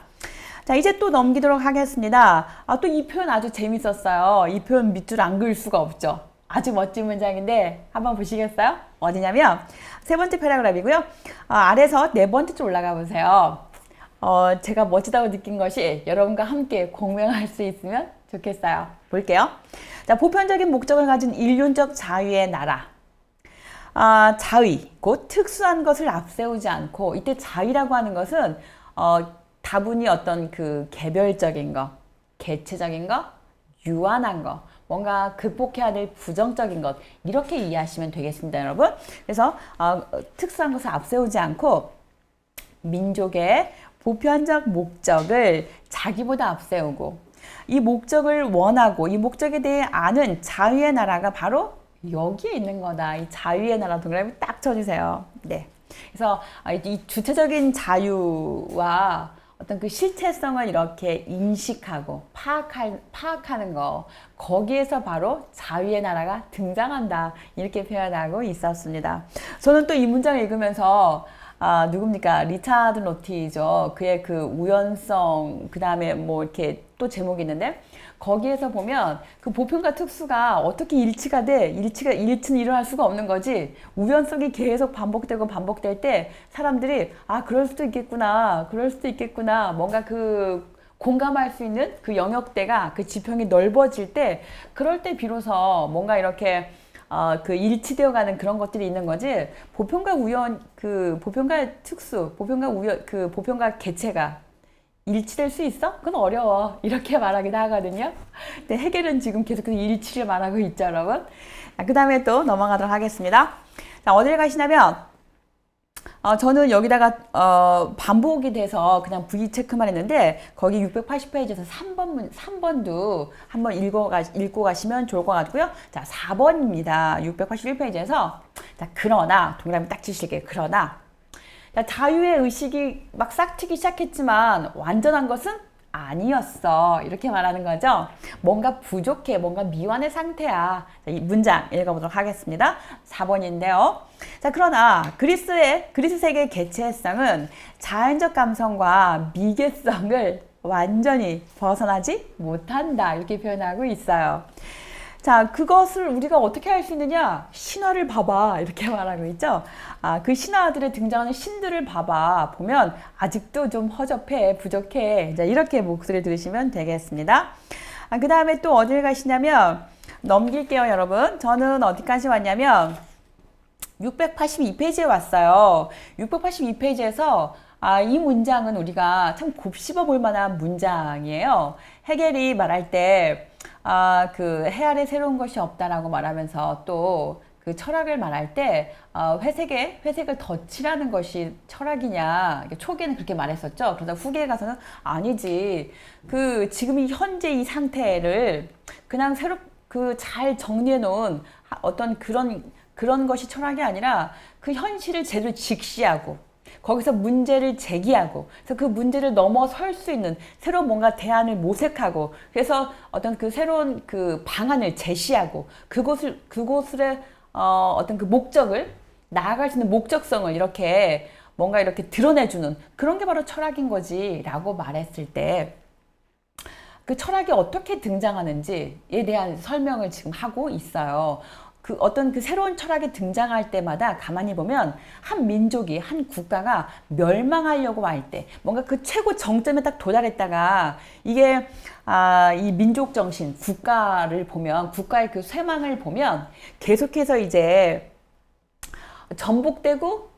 자, 이제 또 넘기도록 하겠습니다. 또 이 표현 아주 재밌었어요. 이 표현 밑줄 안 그을 수가 없죠. 아주 멋진 문장인데 한번 보시겠어요? 어디냐면 세 번째 패러그래프이고요. 아래서 네 번째 줄 올라가 보세요. 제가 멋지다고 느낀 것이 여러분과 함께 공명할 수 있으면 좋겠어요. 볼게요. 자, 보편적인 목적을 가진 일륜적 자유의 나라. 자의, 곧 특수한 것을 앞세우지 않고, 이때 자의라고 하는 것은 다분히 어떤 그 개별적인 거, 개체적인 거, 유한한 거, 뭔가 극복해야 될 부정적인 것, 이렇게 이해하시면 되겠습니다, 여러분. 그래서 특수한 것을 앞세우지 않고 민족의 보편적 목적을 자기보다 앞세우고, 이 목적을 원하고 이 목적에 대해 아는 자유의 나라가 바로 여기에 있는 거다. 이 자유의 나라 동그라미 딱 쳐주세요. 네. 그래서 이 주체적인 자유와 어떤 그 실체성을 이렇게 인식하고 파악하는 거, 거기에서 바로 자유의 나라가 등장한다. 이렇게 표현하고 있었습니다. 저는 또 이 문장을 읽으면서 누굽니까? 리차드 로티죠. 그의 그 우연성, 그 다음에 뭐 이렇게 또 제목이 있는데, 거기에서 보면 그 보편과 특수가 어떻게 일치가 돼? 일치는 일어날 수가 없는 거지. 우연성이 계속 반복될 때 사람들이 그럴 수도 있겠구나. 뭔가 그 공감할 수 있는 그 영역대가, 그 지평이 넓어질 때, 그럴 때 비로소 뭔가 이렇게 그 일치되어 가는 그런 것들이 있는 거지. 보편과 특수, 보편과 개체가 일치될 수 있어? 그건 어려워. 이렇게 말하기도 하거든요. 근데 해겔은 지금 계속 그 일치를 말하고 있죠, 여러분. 그 다음에 또 넘어가도록 하겠습니다. 자, 어딜 가시냐면, 저는 여기다가 반복이 돼서 그냥 V 체크만 했는데, 거기 680페이지에서 3번도 한번 읽고 가시면 좋을 것 같고요. 자, 4번입니다. 681페이지에서 자, 그러나 동그라미 딱 치실게요. 그러나 자유의 의식이 막 싹트기 시작했지만 완전한 것은 아니었어. 이렇게 말하는 거죠. 뭔가 부족해, 뭔가 미완의 상태야. 자, 이 문장 읽어보도록 하겠습니다. 4번인데요. 자, 그러나 그리스 세계의 개체성은 자연적 감성과 미개성을 완전히 벗어나지 못한다. 이렇게 표현하고 있어요. 자, 그것을 우리가 어떻게 할 수 있느냐? 신화를 봐봐. 이렇게 말하고 있죠. 그 신화들에 등장하는 신들을 봐봐. 보면 아직도 좀 허접해, 부족해. 자, 이렇게 목소리 들으시면 되겠습니다. 그 다음에 또 어딜 가시냐면, 넘길게요, 여러분. 저는 어디까지 왔냐면, 682페이지에 왔어요. 682페이지에서 이 문장은 우리가 참 곱씹어 볼 만한 문장이에요. 헤겔이 말할 때, 그 해 아래 새로운 것이 없다라고 말하면서 또 그 철학을 말할 때, 회색을 덧칠하는 것이 철학이냐. 초기에는 그렇게 말했었죠. 그러다 후기에 가서는 아니지. 지금 이 현재 이 상태를 그냥 잘 정리해 놓은 어떤 그런 것이 철학이 아니라 그 현실을 제대로 직시하고 거기서 문제를 제기하고 그래서 그 문제를 넘어설 수 있는 새로운 뭔가 대안을 모색하고 그래서 어떤 그 새로운 그 방안을 제시하고 그곳의 어떤 그 목적을 나아갈 수 있는 목적성을 이렇게 뭔가 이렇게 드러내주는 그런 게 바로 철학인 거지라고 말했을 때 그 철학이 어떻게 등장하는지에 대한 설명을 지금 하고 있어요. 어떤 그 새로운 철학이 등장할 때마다 가만히 보면 한 민족이, 한 국가가 멸망하려고 할 때, 뭔가 그 최고 정점에 딱 도달했다가 이게, 이 민족 정신, 국가를 보면, 국가의 그 쇠망을 보면 계속해서 이제 전복되고,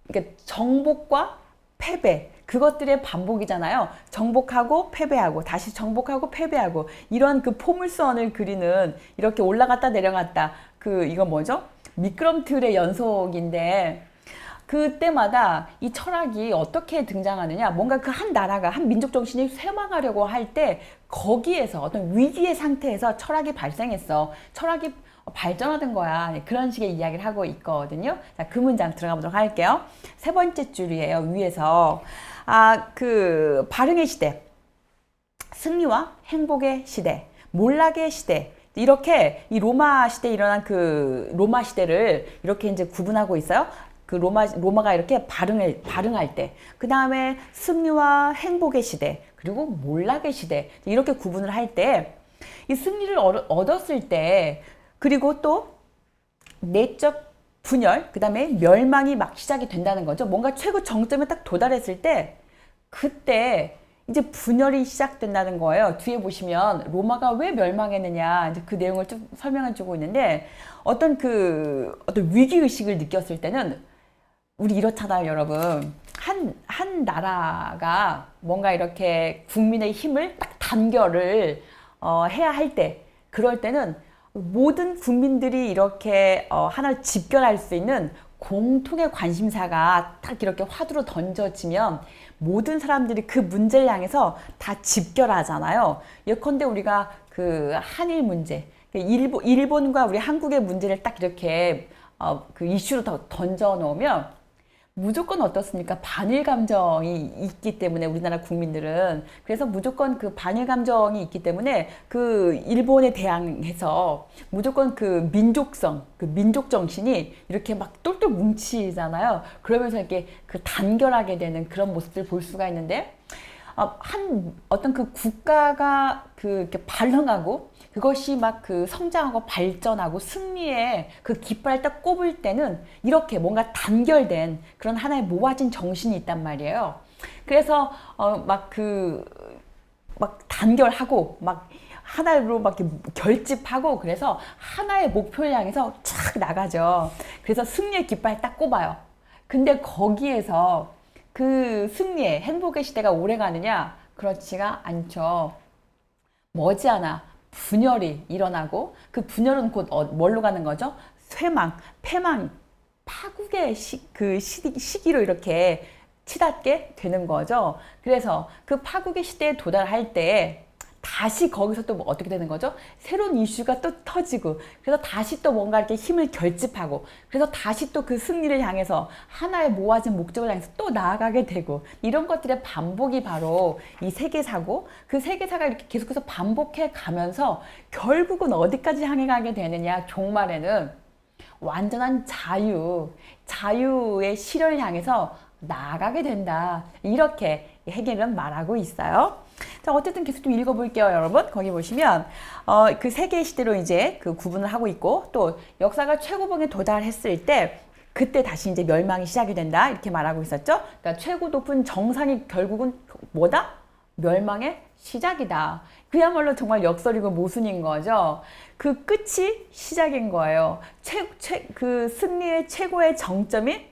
그러니까 정복과 패배, 그것들의 반복이잖아요. 정복하고 패배하고 다시 정복하고 패배하고 이런 그 포물선을 그리는 이렇게 올라갔다 내려갔다 이건 뭐죠? 미끄럼틀의 연속인데 그때마다 이 철학이 어떻게 등장하느냐 뭔가 그 한 나라가 한 민족 정신이 쇠망하려고 할 때 거기에서 어떤 위기의 상태에서 철학이 발생했어. 철학이 발전하던 거야. 그런 식의 이야기를 하고 있거든요. 자, 그 문장 들어가 보도록 할게요. 세 번째 줄이에요. 위에서 발흥의 시대, 승리와 행복의 시대, 몰락의 시대 이렇게 이 로마 시대에 일어난 그 로마 시대를 이렇게 이제 구분하고 있어요. 그 로마가 이렇게 발흥할 때, 그 다음에 승리와 행복의 시대, 그리고 몰락의 시대 이렇게 구분을 할 때 이 승리를 얻었을 때 그리고 또 내적 분열, 그 다음에 멸망이 막 시작이 된다는 거죠. 뭔가 최고 정점에 딱 도달했을 때 그때 이제 분열이 시작된다는 거예요. 뒤에 보시면 로마가 왜 멸망했느냐 이제 그 내용을 좀 설명해 주고 있는데 어떤 위기의식을 느꼈을 때는 우리 이렇잖아요, 여러분. 한 나라가 뭔가 이렇게 국민의 힘을 딱 단결을 해야 할 때 그럴 때는 모든 국민들이 이렇게 하나를 집결할 수 있는 공통의 관심사가 딱 이렇게 화두로 던져지면 모든 사람들이 그 문제를 향해서 다 집결하잖아요. 예컨대 우리가 그 한일 문제, 일본과 우리 한국의 문제를 딱 이렇게 그 이슈로 던져 놓으면 무조건 어떻습니까? 반일 감정이 있기 때문에 우리나라 국민들은 그래서 무조건 그 반일 감정이 있기 때문에 그 일본에 대항해서 무조건 그 민족성, 그 민족 정신이 이렇게 막 똘똘 뭉치잖아요. 그러면서 이렇게 그 단결하게 되는 그런 모습들을 볼 수가 있는데 어떤 그 국가가 이렇게 발흥하고 그것이 막 그 성장하고 발전하고 승리의 그 깃발을 딱 꼽을 때는 이렇게 뭔가 단결된 그런 하나의 모아진 정신이 있단 말이에요. 그래서 막 단결하고 막 하나로 막 결집하고 그래서 하나의 목표를 향해서 쫙 나가죠. 그래서 승리의 깃발 딱 꼽아요. 근데 거기에서 그 승리의 행복의 시대가 오래 가느냐? 그렇지가 않죠. 머지않아 분열이 일어나고 그 분열은 곧 뭘로 가는 거죠? 쇠망, 패망, 파국의 시기로 이렇게 치닫게 되는 거죠. 그래서 그 파국의 시대에 도달할 때 다시 거기서 또 어떻게 되는 거죠? 새로운 이슈가 또 터지고 그래서 다시 또 뭔가 이렇게 힘을 결집하고 그래서 다시 또 그 승리를 향해서 하나의 모아진 목적을 향해서 또 나아가게 되고 이런 것들의 반복이 바로 이 세계사고 그 세계사가 이렇게 계속해서 반복해 가면서 결국은 어디까지 향해 가게 되느냐 종말에는 완전한 자유의 실현을 향해서 나아가게 된다. 이렇게 헤겔은 말하고 있어요. 자, 어쨌든 계속 좀 읽어볼게요, 여러분. 거기 보시면, 그 세 개의 시대로 이제 그 구분을 하고 있고, 또 역사가 최고봉에 도달했을 때, 그때 다시 이제 멸망이 시작이 된다. 이렇게 말하고 있었죠. 그러니까 최고 높은 정상이 결국은 뭐다? 멸망의 시작이다. 그야말로 정말 역설이고 모순인 거죠. 그 끝이 시작인 거예요. 그 승리의 최고의 정점이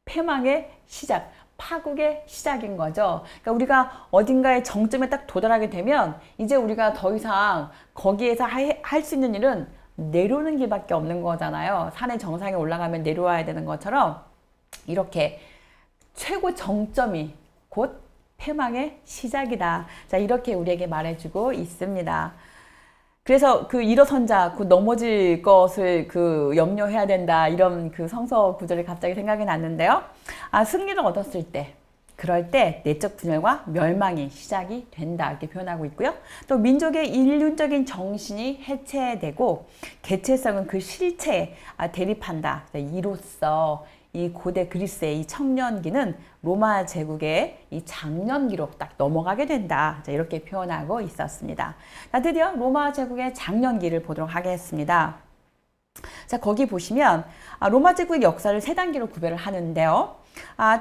패망의 시작, 파국의 시작인 거죠. 그러니까 우리가 어딘가의 정점에 딱 도달하게 되면 이제 우리가 더 이상 거기에서 할 수 있는 일은 내려오는 길밖에 없는 거잖아요. 산의 정상에 올라가면 내려와야 되는 것처럼 이렇게 최고 정점이 곧 패망의 시작이다. 자, 이렇게 우리에게 말해주고 있습니다. 그래서 그 일어선자, 그 넘어질 것을 그 염려해야 된다. 이런 그 성서 구절이 갑자기 생각이 났는데요. 아, 승리를 얻었을 때, 그럴 때 내적 분열과 멸망이 시작이 된다. 이렇게 표현하고 있고요. 또 민족의 인륜적인 정신이 해체되고 개체성은 그 실체에 대립한다. 이로써 이 고대 그리스의 이 청년기는 로마 제국의 이 장년기로 딱 넘어가게 된다. 자, 이렇게 표현하고 있었습니다. 자, 드디어 로마 제국의 장년기를 보도록 하겠습니다. 자, 거기 보시면 로마 제국의 역사를 세 단계로 구별을 하는데요.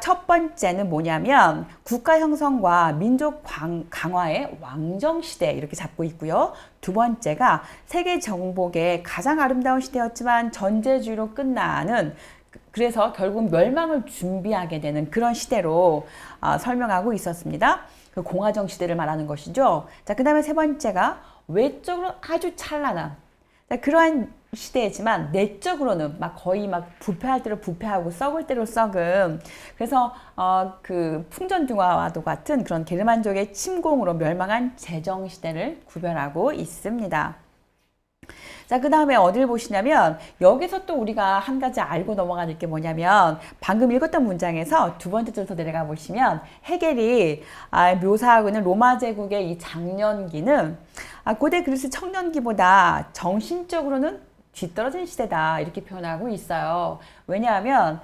첫 번째는 뭐냐면 국가 형성과 민족 강화의 왕정시대 이렇게 잡고 있고요. 두 번째가 세계 정복의 가장 아름다운 시대였지만 전제주의로 끝나는, 그래서 결국 멸망을 준비하게 되는 그런 시대로 설명하고 있었습니다. 그 공화정 시대를 말하는 것이죠. 자, 그 다음에 세 번째가 외적으로 아주 찬란한, 자, 그러한 시대이지만 내적으로는 막 거의 막 부패할 대로 부패하고 썩을 대로 썩은, 그래서 그 풍전등화와도 같은 그런 게르만족의 침공으로 멸망한 제정시대를 구별하고 있습니다. 자, 그 다음에 어딜 보시냐면 여기서 또 우리가 한 가지 알고 넘어가야 될 게 뭐냐면 방금 읽었던 문장에서 두 번째 줄서 내려가 보시면 헤겔이 묘사하고 있는 로마 제국의 이 장년기는 고대 그리스 청년기보다 정신적으로는 뒤떨어진 시대다 이렇게 표현하고 있어요. 왜냐하면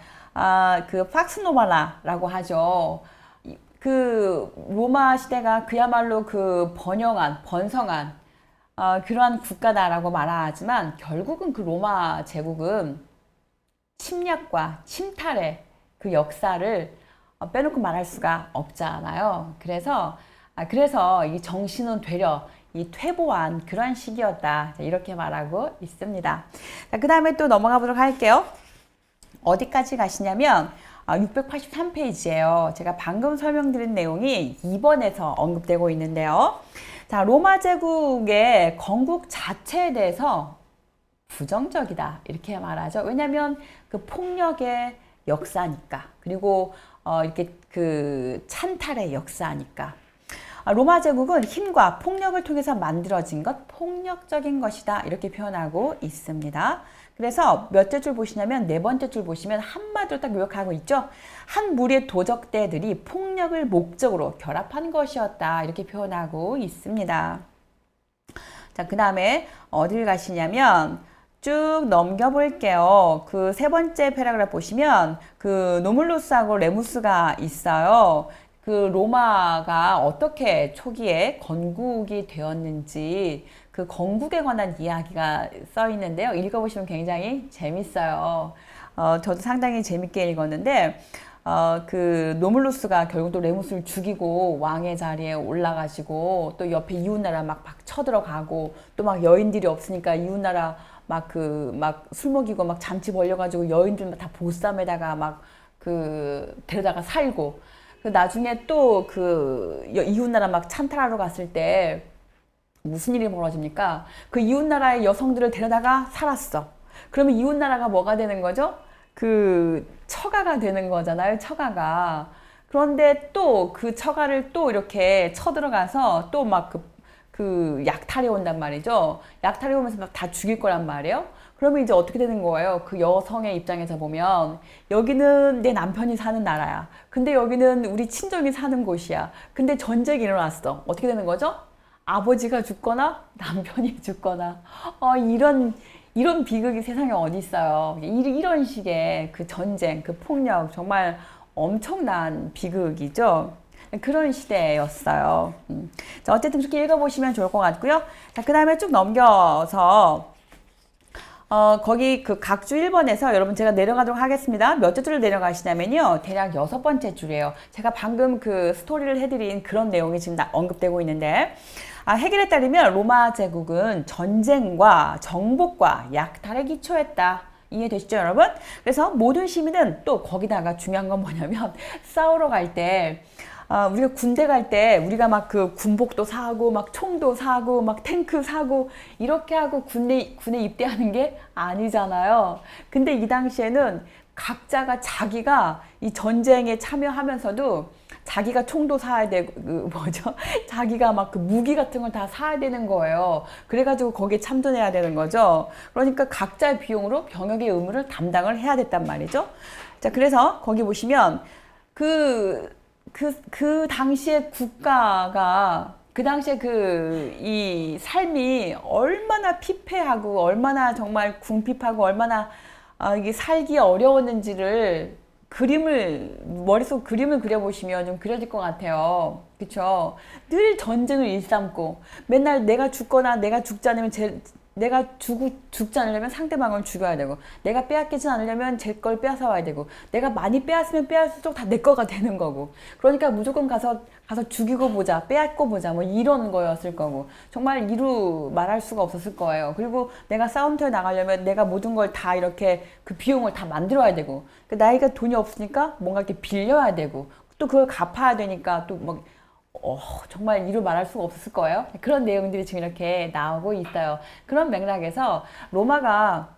그 팍스 노바라라고 하죠. 그 로마 시대가 그야말로 그 번성한 그러한 국가다라고 말하지만 결국은 그 로마 제국은 침략과 침탈의 그 역사를 빼놓고 말할 수가 없잖아요. 그래서 이 정신은 되려 이 퇴보한 그런 시기였다. 이렇게 말하고 있습니다. 그 다음에 또 넘어가 보도록 할게요. 어디까지 가시냐면 683페이지예요. 제가 방금 설명드린 내용이 2번에서 언급되고 있는데요. 자, 로마 제국의 건국 자체에 대해서 부정적이다 이렇게 말하죠. 왜냐하면 그 폭력의 역사니까, 그리고 이렇게 그 찬탈의 역사니까. 로마 제국은 힘과 폭력을 통해서 만들어진 것, 폭력적인 것이다 이렇게 표현하고 있습니다. 그래서 몇 째 줄 보시냐면 네 번째 줄 보시면 한마디로 딱 요약하고 있죠. 한 무리의 도적대들이 폭력을 목적으로 결합한 것이었다 이렇게 표현하고 있습니다. 자, 그 다음에 어딜 가시냐면 쭉 넘겨볼게요. 그 세 번째 패러그래프 보시면 그 노물루스하고 레무스가 있어요. 그 로마가 어떻게 초기에 건국이 되었는지 그 건국에 관한 이야기가 써 있는데요. 읽어보시면 굉장히 재밌어요. 저도 상당히 재밌게 읽었는데 그 노물루스가 결국 또 레무스를 죽이고 왕의 자리에 올라가시고 또 옆에 이웃나라 막 쳐들어가고 또 막 여인들이 없으니까 이웃나라 막 술 먹이고 막 잔치 벌려가지고 여인들 다 보쌈에다가 막 그 데려다가 살고, 그 나중에 또 그 이웃나라 막 찬탈하러 갔을 때 무슨 일이 벌어집니까? 그 이웃나라의 여성들을 데려다가 살았어. 그러면 이웃나라가 뭐가 되는 거죠? 그 처가가 되는 거잖아요. 처가가. 그런데 또 그 처가를 또 이렇게 쳐들어가서 또 막 그 약탈이 온단 말이죠. 약탈이 오면서 막 다 죽일 거란 말이에요. 그러면 이제 어떻게 되는 거예요? 그 여성의 입장에서 보면 여기는 내 남편이 사는 나라야. 근데 여기는 우리 친정이 사는 곳이야. 근데 전쟁이 일어났어. 어떻게 되는 거죠? 아버지가 죽거나 남편이 죽거나 이런 비극이 세상에 어디 있어요. 이런 식의 그 전쟁, 그 폭력 정말 엄청난 비극이죠. 그런 시대였어요. 자, 어쨌든 그렇게 읽어보시면 좋을 것 같고요. 자, 그 다음에 쭉 넘겨서 거기 그 각주 1번에서 여러분 제가 내려가도록 하겠습니다. 몇 줄을 내려가시냐면요. 대략 6번째 줄이에요. 제가 방금 그 스토리를 해드린 그런 내용이 지금 언급되고 있는데, 해겔에 따르면 로마 제국은 전쟁과 정복과 약탈에 기초했다. 이해되시죠, 여러분? 그래서 모든 시민은 또 거기다가 중요한 건 뭐냐면 싸우러 갈 때 우리가 군대 갈 때 우리가 막 그 군복도 사고 막 총도 사고 막 탱크 사고 이렇게 하고 군에 입대하는 게 아니잖아요. 근데 이 당시에는 각자가 자기가 이 전쟁에 참여하면서도 자기가 총도 사야 되고 자기가 막 그 무기 같은 걸 다 사야 되는 거예요. 그래가지고 거기에 참전해야 되는 거죠. 그러니까 각자의 비용으로 병역의 의무를 담당을 해야 됐단 말이죠. 자, 그래서 거기 보시면 그 당시에 국가가 그 당시에 이 삶이 얼마나 피폐하고 얼마나 정말 궁핍하고 얼마나 이게 살기 어려웠는지를 머릿속 그림을 그려보시면 좀 그려질 것 같아요. 그쵸? 늘 전쟁을 일삼고 맨날 내가 죽거나 내가 죽지 않으면 내가 죽지 않으려면 상대방을 죽여야 되고, 내가 빼앗기지 않으려면 제 걸 빼앗아 와야 되고, 내가 많이 빼앗으면 빼앗을수록 다 내 거가 되는 거고, 그러니까 무조건 가서 죽이고 보자, 빼앗고 보자, 뭐 이런 거였을 거고, 정말 이루 말할 수가 없었을 거예요. 그리고 내가 싸움터에 나가려면 내가 모든 걸 다 이렇게 그 비용을 다 만들어야 되고, 나이가 돈이 없으니까 뭔가 이렇게 빌려야 되고, 또 그걸 갚아야 되니까 또 막 정말 이루 말할 수가 없었을 거예요. 그런 내용들이 지금 이렇게 나오고 있어요. 그런 맥락에서 로마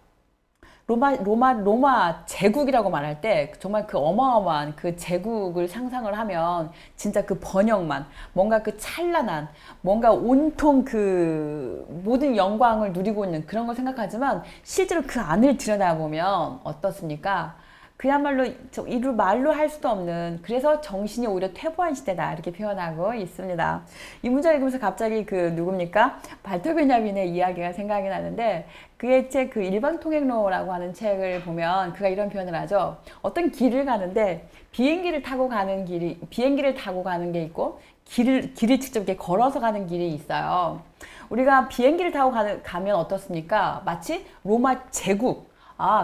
제국이라고 말할 때 정말 그 어마어마한 그 제국을 상상을 하면 진짜 그 번영만, 뭔가 그 찬란한, 뭔가 온통 그 모든 영광을 누리고 있는 그런 걸 생각하지만 실제로 그 안을 들여다보면 어떻습니까? 그야말로 이루 말로 할 수도 없는, 그래서 정신이 오히려 퇴보한 시대다 이렇게 표현하고 있습니다. 이 문장 읽으면서 갑자기 누굽니까? 발토베냐민의 이야기가 생각이 나는데, 그의 책 일방통행로라고 하는 책을 보면 그가 이런 표현을 하죠. 어떤 길을 가는데 비행기를 타고 가는 게 있고 길을 직접 이렇게 걸어서 가는 길이 있어요. 우리가 비행기를 타고 가면 어떻습니까? 마치 로마 제국,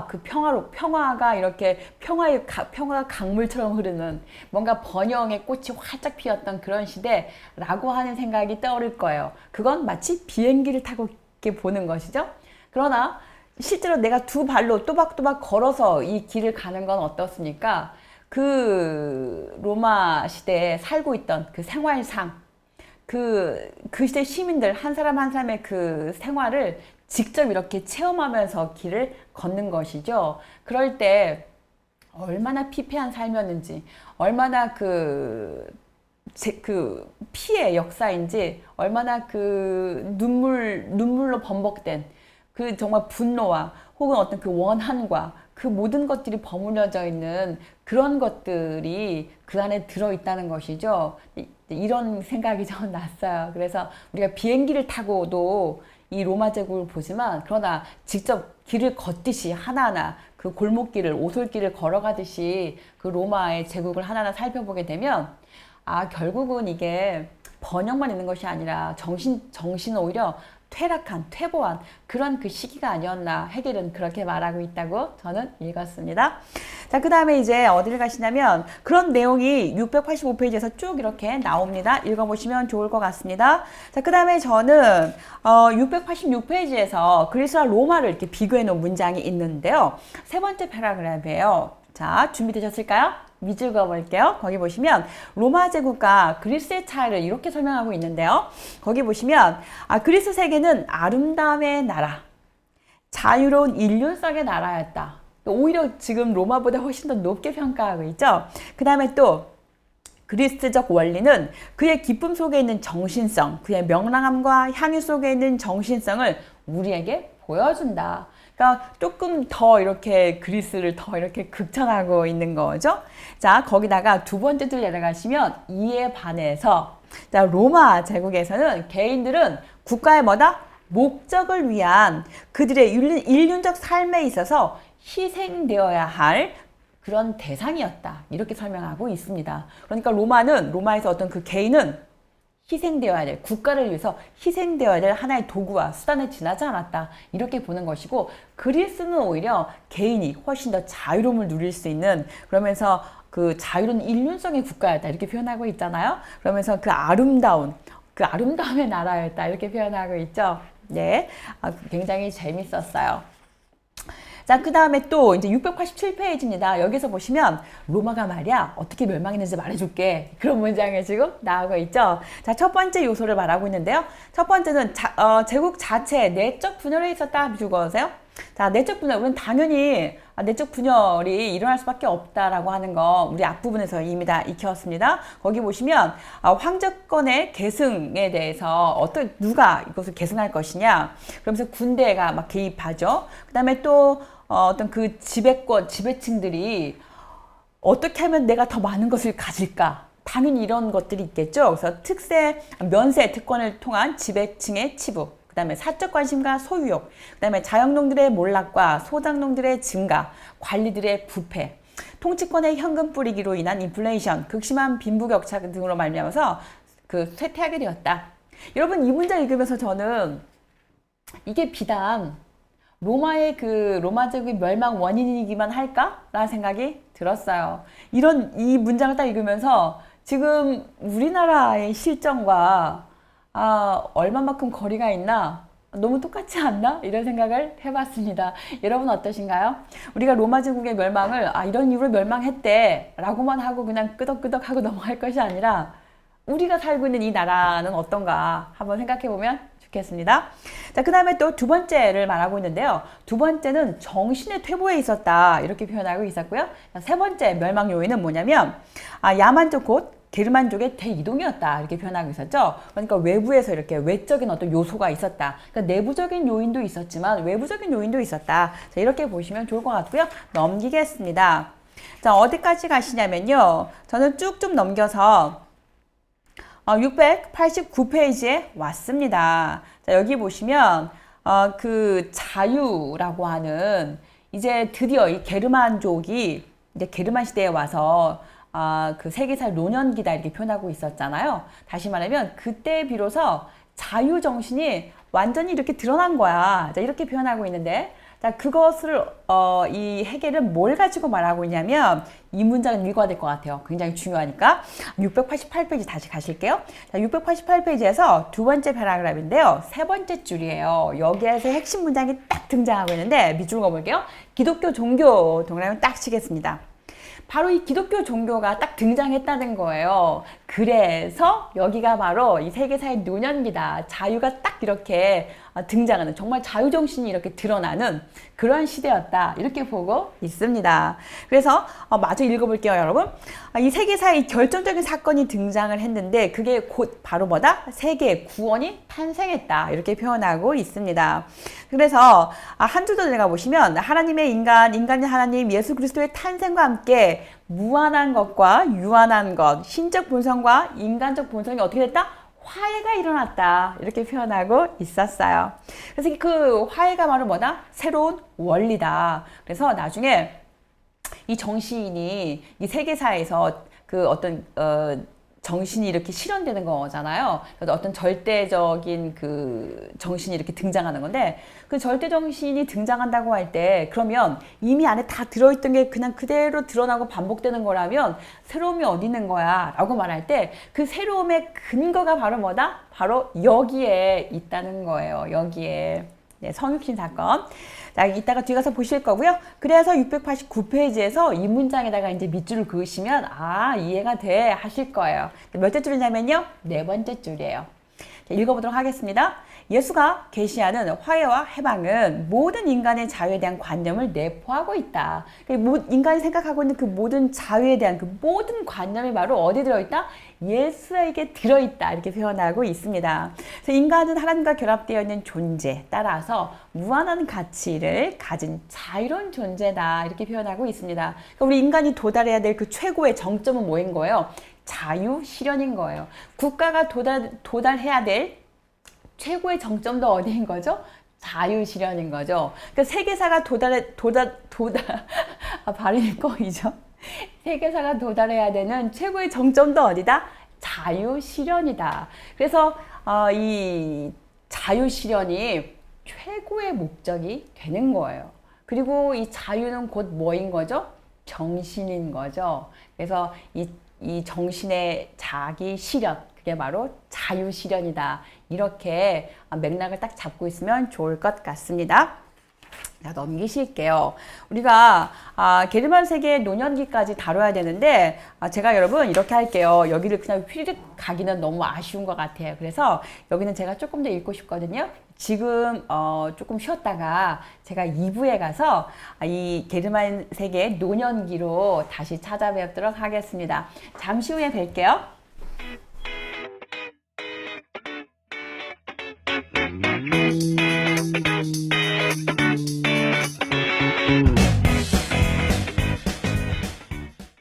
그 평화가 이렇게 평화가 강물처럼 흐르는, 뭔가 번영의 꽃이 활짝 피었던 그런 시대라고 하는 생각이 떠오를 거예요. 그건 마치 비행기를 타고 이렇게 보는 것이죠. 그러나 실제로 내가 두 발로 또박또박 걸어서 이 길을 가는 건 어떻습니까? 그 로마 시대에 살고 있던 그 생활상, 그 시대 시민들 한 사람 한 사람의 그 생활을 직접 이렇게 체험하면서 길을 걷는 것이죠. 그럴 때 얼마나 피폐한 삶이었는지, 얼마나 그 피해 역사인지, 얼마나 그 눈물로 범벅된 그 정말 분노와 혹은 어떤 그 원한과 그 모든 것들이 버무려져 있는 그런 것들이 그 안에 들어있다는 것이죠. 이런 생각이 좀 났어요. 그래서 우리가 비행기를 타고도 이 로마 제국을 보지만, 그러나 직접 길을 걷듯이 하나하나 그 골목길을, 오솔길을 걸어가듯이 그 로마의 제국을 하나하나 살펴보게 되면, 결국은 이게 번영만 있는 것이 아니라 정신은 오히려 퇴보한 그런 그 시기가 아니었나, 해겔은 그렇게 말하고 있다고 저는 읽었습니다. 자, 그 다음에 이제 어디를 가시냐면 그런 내용이 685페이지에서 쭉 이렇게 나옵니다. 읽어보시면 좋을 것 같습니다. 자, 그 다음에 저는 686페이지에서 그리스와 로마를 이렇게 비교해 놓은 문장이 있는데요. 세 번째 패러그래프예요. 자, 준비되셨을까요? 밑줄 그어볼게요. 거기 보시면 로마 제국과 그리스의 차이를 이렇게 설명하고 있는데요. 거기 보시면 그리스 세계는 아름다움의 나라, 자유로운 인륜성의 나라였다. 오히려 지금 로마보다 훨씬 더 높게 평가하고 있죠. 그 다음에 또 그리스적 원리는 그의 기쁨 속에 있는 정신성, 그의 명랑함과 향유 속에 있는 정신성을 우리에게 보여준다. 그러니까 조금 더 이렇게 그리스를 더 이렇게 극찬하고 있는 거죠. 자, 거기다가 두 번째 줄 내려가시면 이에 반해서, 자, 로마 제국에서는 개인들은 국가의 목적을 위한 그들의 인륜적 삶에 있어서 희생되어야 할 그런 대상이었다. 이렇게 설명하고 있습니다. 그러니까 로마에서 어떤 그 개인은 희생되어야 될, 국가를 위해서 희생되어야 될 하나의 도구와 수단에 지나지 않았다. 이렇게 보는 것이고, 그리스는 오히려 개인이 훨씬 더 자유로움을 누릴 수 있는, 그러면서 그 자유로운 인륜성의 국가였다. 이렇게 표현하고 있잖아요. 그러면서 그 아름다움의 나라였다. 이렇게 표현하고 있죠. 네. 굉장히 재밌었어요. 자, 그 다음에 또 이제 687페이지입니다. 여기서 보시면 로마가 말이야 어떻게 멸망했는지 말해줄게. 그런 문장이 지금 나오고 있죠. 자, 첫 번째 요소를 말하고 있는데요. 첫 번째는 제국 자체에 내적 분열이 있었다. 죽어보세요. 자, 내적 분열. 우리는 당연히 내적 분열이 일어날 수밖에 없다라고 하는 거 우리 앞부분에서 이미 다 익혔습니다. 거기 보시면 황제권의 계승에 대해서 누가 이것을 계승할 것이냐. 그러면서 군대가 막 개입하죠. 그 다음에 또 어떤 그 지배층들이 어떻게 하면 내가 더 많은 것을 가질까? 당연히 이런 것들이 있겠죠. 그래서 면세 특권을 통한 지배층의 치부, 그 다음에 사적 관심과 소유욕, 그 다음에 자영농들의 몰락과 소작농들의 증가, 관리들의 부패, 통치권의 현금 뿌리기로 인한 인플레이션, 극심한 빈부격차 등으로 말미암아서 쇠퇴하게 되었다. 여러분, 이 문장 읽으면서 저는 이게 비단 로마의 로마 제국의 멸망 원인이기만 할까? 라는 생각이 들었어요. 이 문장을 딱 읽으면서 지금 우리나라의 실정과 얼마만큼 거리가 있나? 너무 똑같지 않나? 이런 생각을 해봤습니다. 여러분 어떠신가요? 우리가 로마 제국의 멸망을 이런 이유로 멸망했대 라고만 하고 그냥 끄덕끄덕 하고 넘어갈 것이 아니라 우리가 살고 있는 이 나라는 어떤가 한번 생각해 보면 좋겠습니다. 자, 그 다음에 또 두 번째를 말하고 있는데요. 두 번째는 정신의 퇴보에 있었다. 이렇게 표현하고 있었고요. 자, 세 번째 멸망 요인은 뭐냐면 야만족 곧 게르만족의 대이동이었다. 이렇게 표현하고 있었죠. 그러니까 외부에서 이렇게 외적인 어떤 요소가 있었다. 그러니까 내부적인 요인도 있었지만 외부적인 요인도 있었다. 자, 이렇게 보시면 좋을 것 같고요. 넘기겠습니다. 자, 어디까지 가시냐면요. 저는 쭉쭉 넘겨서 689페이지에 왔습니다. 자, 여기 보시면 그 자유라고 하는 이제 드디어 이 게르만족이 이제 게르만 시대에 와서 그 세계사의 노년기다 이렇게 표현하고 있었잖아요. 다시 말하면 그때 비로소 자유 정신이 완전히 이렇게 드러난 거야. 자, 이렇게 표현하고 있는데, 자, 그것을 이 해겔은 뭘 가지고 말하고 있냐면 이 문장은 읽어야 될 것 같아요. 굉장히 중요하니까 688페이지 다시 가실게요. 자, 688페이지에서 두 번째 패러그래프인데요. 세 번째 줄이에요. 여기에서 핵심 문장이 딱 등장하고 있는데 밑줄 그어볼게요. 기독교 종교 동그라미 딱 치겠습니다. 바로 이 기독교 종교가 딱 등장했다는 거예요. 그래서 여기가 바로 이 세계사의 노년기다. 자유가 딱 이렇게 등장하는, 정말 자유정신이 이렇게 드러나는 그런 시대였다. 이렇게 보고 있습니다. 그래서 마저 읽어볼게요, 여러분. 이 세계사의 결정적인 사건이 등장을 했는데 그게 곧 바로 뭐다? 세계의 구원이 탄생했다. 이렇게 표현하고 있습니다. 그래서 한 줄 더 내가 보시면 하나님의 인간의 하나님 예수 그리스도의 탄생과 함께 무한한 것과 유한한 것, 신적 본성과 인간적 본성이 어떻게 됐다? 화해가 일어났다. 이렇게 표현하고 있었어요. 그래서 그 화해가 바로 뭐다? 새로운 원리다. 그래서 나중에 이 정신이 이 세계사에서 그 어떤 정신이 이렇게 실현되는 거잖아요. 그래서 어떤 절대적인 그 정신이 이렇게 등장하는 건데, 그 절대 정신이 등장한다고 할 때 그러면 이미 안에 다 들어있던 게 그냥 그대로 드러나고 반복되는 거라면 새로움이 어디 있는 거야 라고 말할 때 그 새로움의 근거가 바로 뭐다? 바로 여기에 있다는 거예요. 여기에. 네, 성육신 사건. 자, 이따가 뒤에 가서 보실 거고요. 그래서 689페이지에서 이 문장에다가 이제 밑줄을 그으시면 이해가 돼 하실 거예요. 몇째 줄이냐면요. 네 번째 줄이에요. 자, 읽어보도록 하겠습니다. 예수가 계시하는 화해와 해방은 모든 인간의 자유에 대한 관념을 내포하고 있다. 인간이 생각하고 있는 그 모든 자유에 대한 그 모든 관념이 바로 어디 들어있다? 예수에게 들어있다. 이렇게 표현하고 있습니다. 그래서 인간은 하나님과 결합되어 있는 존재, 따라서 무한한 가치를 가진 자유로운 존재다. 이렇게 표현하고 있습니다. 그러니까 우리 인간이 도달해야 될 그 최고의 정점은 뭐인 거예요? 자유 실현인 거예요. 국가가 도달해야 될 최고의 정점도 어디인 거죠? 자유실현인 거죠. 그러니까 세계사가 발음이 꺼이죠. 세계사가 도달해야 되는 최고의 정점도 어디다? 자유실현이다. 그래서 이 자유실현이 최고의 목적이 되는 거예요. 그리고 이 자유는 곧 뭐인 거죠? 정신인 거죠. 그래서 이 정신의 자기 실현, 그게 바로 자유실현이다. 이렇게 맥락을 딱 잡고 있으면 좋을 것 같습니다. 자, 넘기실게요. 우리가 게르만 세계 노년기까지 다뤄야 되는데 제가 여러분 이렇게 할게요. 여기를 그냥 휘르륵 가기는 너무 아쉬운 것 같아요. 그래서 여기는 제가 조금 더 읽고 싶거든요. 지금 조금 쉬었다가 제가 2부에 가서 이 게르만 세계 노년기로 다시 찾아뵙도록 하겠습니다. 잠시 후에 뵐게요.